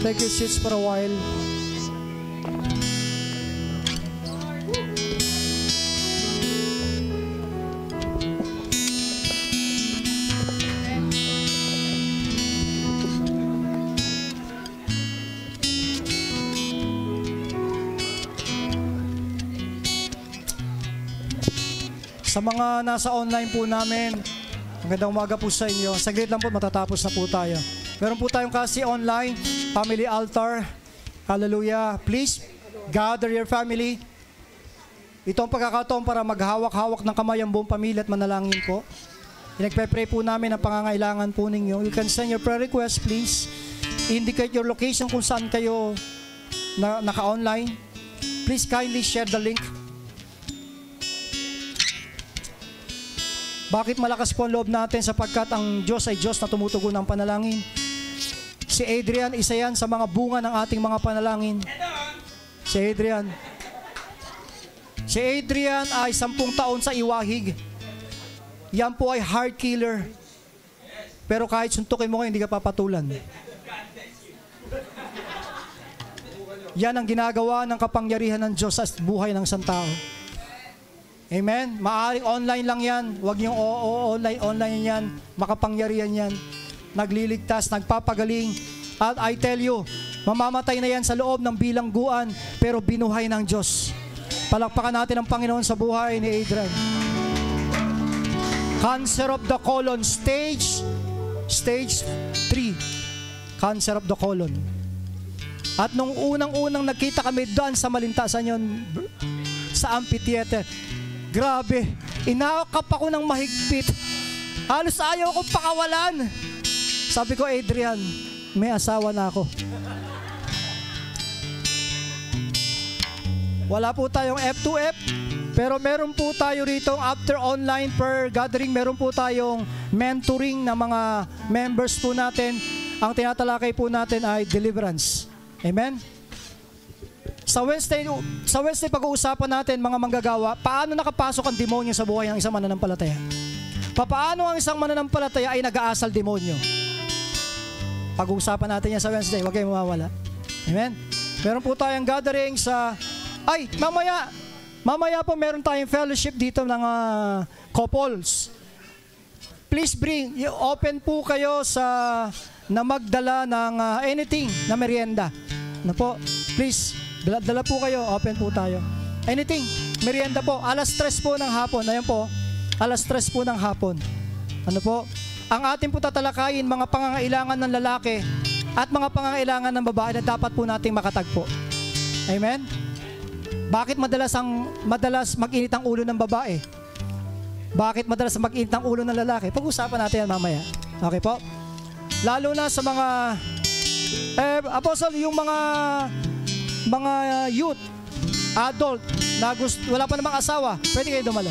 Take your seats for a while. Sa mga nasa online po namin, magandang umaga po sa inyo. Saglit lang po, matatapos na po tayo. Meron po tayong kasi online, family altar. Hallelujah. Please, gather your family. Ito ang pagkakataon para maghawak-hawak ng kamay ang buong pamilya at manalangin po. Pinagpe-pray po namin ang pangangailangan po ninyo. You can send your prayer request, please. Indicate your location kung saan kayo naka-online. Please kindly share the link. Bakit malakas po ang loob natin? Sapagkat ang Diyos ay Diyos na tumutugon ng panalangin. Si Adrian, isa yan sa mga bunga ng ating mga panalangin. Si Adrian. Si Adrian ay 10 taon sa iwahig. Yan po ay heart killer. Pero kahit suntukin mo ngayon, hindi ka papatulan. Yan ang ginagawa ng kapangyarihan ng Diyos sa buhay ng isang tao. Amen? Maaring online lang yan. Huwag niyong online yan. Makapangyarihan yan. Nagliligtas, nagpapagaling. At I tell you, mamamatay na yan sa loob ng bilangguan, pero binuhay ng Diyos. Palakpakan natin ang Panginoon sa buhay ni Adrian. Cancer of the colon, stage 3. Cancer of the colon. At nung unang-unang nakita kami doon sa Malintasan yun, sa amphitheater, grabe, inakap ako ng mahigpit. Halos ayaw akong pakawalan. Sabi ko, Adrian, may asawa na ako. Wala po tayong F2F, pero meron po tayo rito after online per gathering, meron po tayong mentoring na mga members po natin. Ang tinatalakay po natin ay deliverance. Amen? Sa Wednesday pag-uusapan natin mga manggagawa, paano nakapasok ang demonyo sa buhay ng isang mananampalataya? Paano ang isang mananampalataya ay nag-aasal demonyo? Pag-uusapan natin yan sa Wednesday, huwag kayong mawawala. Amen? Meron po tayong gathering sa... mamaya po meron tayong fellowship dito ng couples. Please open po kayo na magdala ng anything na merienda. Ano po? Please. Dala po kayo, open po tayo. Anything, merienda po, 3:00 po ng hapon. Ayan po, 3:00 po ng hapon. Ano po? Ang ating po tatalakayin, mga pangangailangan ng lalaki at mga pangangailangan ng babae na dapat po nating makatagpo. Amen? Bakit madalas mag-init ang ulo ng babae? Bakit madalas mag-init ang ulo ng lalaki? Pag-usapan natin yan mamaya. Okay po? Lalo na sa mga, Apostle, yung mga youth, adult, na wala pa namang asawa, pwede kayo dumalo.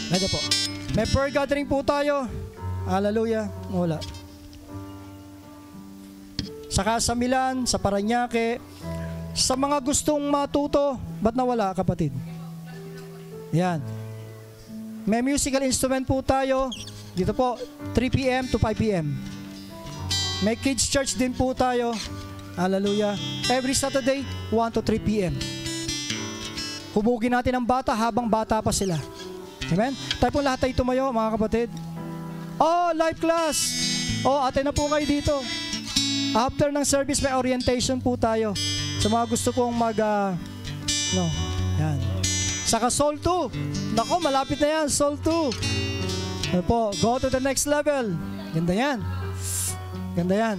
Pwede po. May prayer gathering po tayo. Hallelujah. Wala. Saka sa Milan, sa Parañaque, sa mga gustong matuto, ba't nawala, kapatid? Yan. May musical instrument po tayo. Dito po, 3 p.m. to 5 p.m. May kids church din po tayo. Hallelujah. Every Saturday, 1 to 3 p.m. Hubugin natin ang bata habang bata pa sila. Amen? Tayo po lahat tayo tumayo, mga kapatid. Oh, live class! Oh, ate na po kayo dito. After ng service, may orientation po tayo. Sa mga gusto pong yan. Saka Soul 2. Nako, malapit na yan, Soul 2. Ano po, go to the next level. Ganda yan. Ganda yan.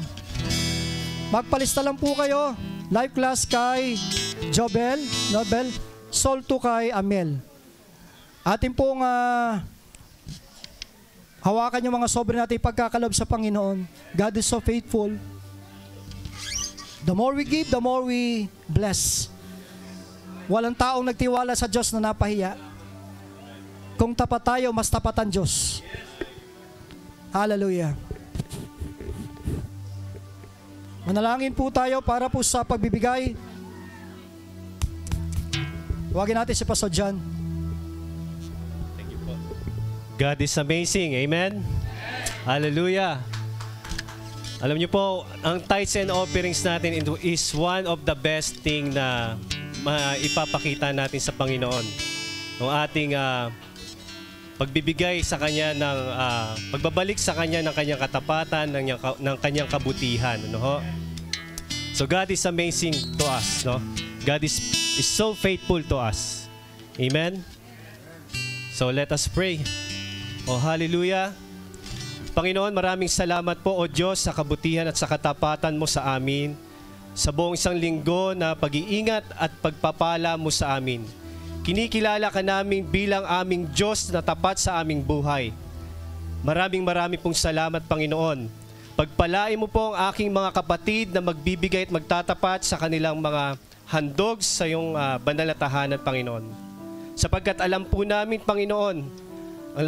Magpalista lang po kayo. Live class kay Nobel, Soul 2 kay Amel. Atin pong hawakan yung mga sobre natin pagkakalob sa Panginoon. God is so faithful. The more we give, the more we bless. Walang taong nagtiwala sa Diyos na napahiya. Kung tapat tayo, mas tapat ang Diyos. Hallelujah. Manalangin po tayo para po sa pagbibigay. Huwagin natin si Pastor John. God is amazing. Amen? Hallelujah. Alam niyo po, ang tithes and offerings natin is one of the best thing na maipapakita natin sa Panginoon. Ang ating pagbibigay sa Kanya ng, pagbabalik sa Kanya ng Kanyang katapatan, ng Kanyang kabutihan. Ano ho? So God is amazing to us. No? God is so faithful to us. Amen? So let us pray. Oh, hallelujah. Panginoon, maraming salamat po, O Diyos, sa kabutihan at sa katapatan mo sa amin, sa buong isang linggo na pag-iingat at pagpapala mo sa amin. Kinikilala ka namin bilang aming Diyos na tapat sa aming buhay. Maraming pong salamat, Panginoon. Pagpalain mo po ang aking mga kapatid na magbibigay at magtatapat sa kanilang mga handog sa iyong banal na tahanan, Panginoon. Sapagkat alam po namin, Panginoon, ang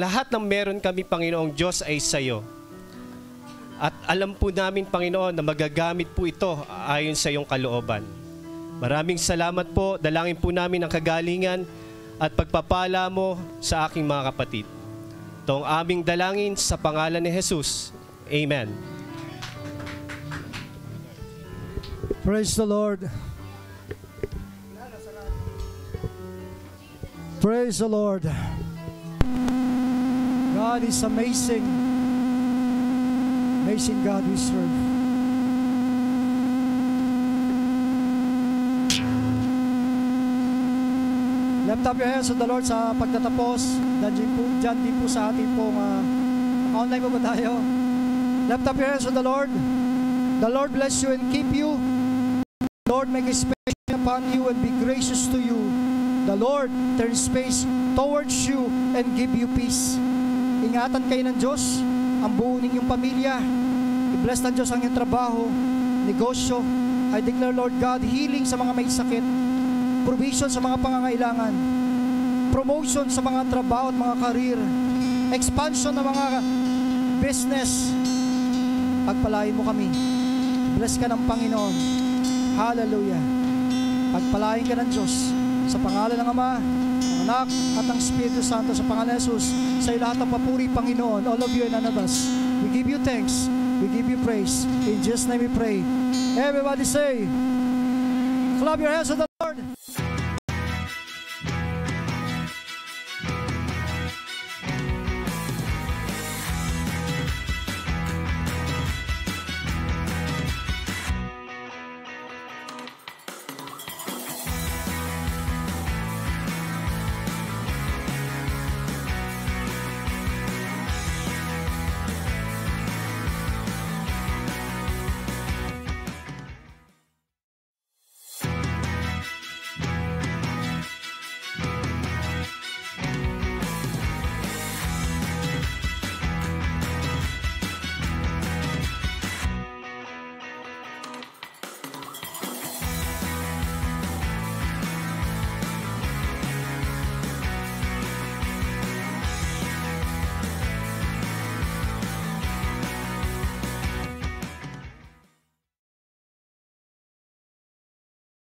lahat ng meron kami, Panginoong Diyos, ay sa iyo. At alam po namin, Panginoon, na magagamit po ito ayon sa iyong kalooban. Maraming salamat po. Dalangin po namin ang kagalingan at pagpapala mo sa aking mga kapatid. Ito ang aming dalangin sa pangalan ni Jesus. Amen. Praise the Lord. Praise the Lord. God is amazing. Amazing God we serve. Lift up your hands to the Lord sa pagtatapos. Diyan din po sa ating pong online po ba tayo? Lift up your hands to the Lord. The Lord bless you and keep you. The Lord make His face upon you and be gracious to you. The Lord turn His face towards you and give you peace. Ingatan kayo ng Diyos, ang buo ninyong pamilya. I-bless ng Diyos ang iyong trabaho, negosyo. I declare, Lord God, healing sa mga may sakit, provision sa mga pangangailangan, promotion sa mga trabaho at mga career, expansion ng mga business. Pagpalain mo kami. Bless ka ng Panginoon. Hallelujah. Pagpalain ka ng Diyos sa pangalan ng Ama, ng Anak, at ng Espiritu Santo, sa pangalan ng Jesus. Sa iyo lahat ng papuri, Panginoon, all of you and none of us. We give you thanks. We give you praise. In Jesus' name we pray. Everybody say, clap your hands to the Lord.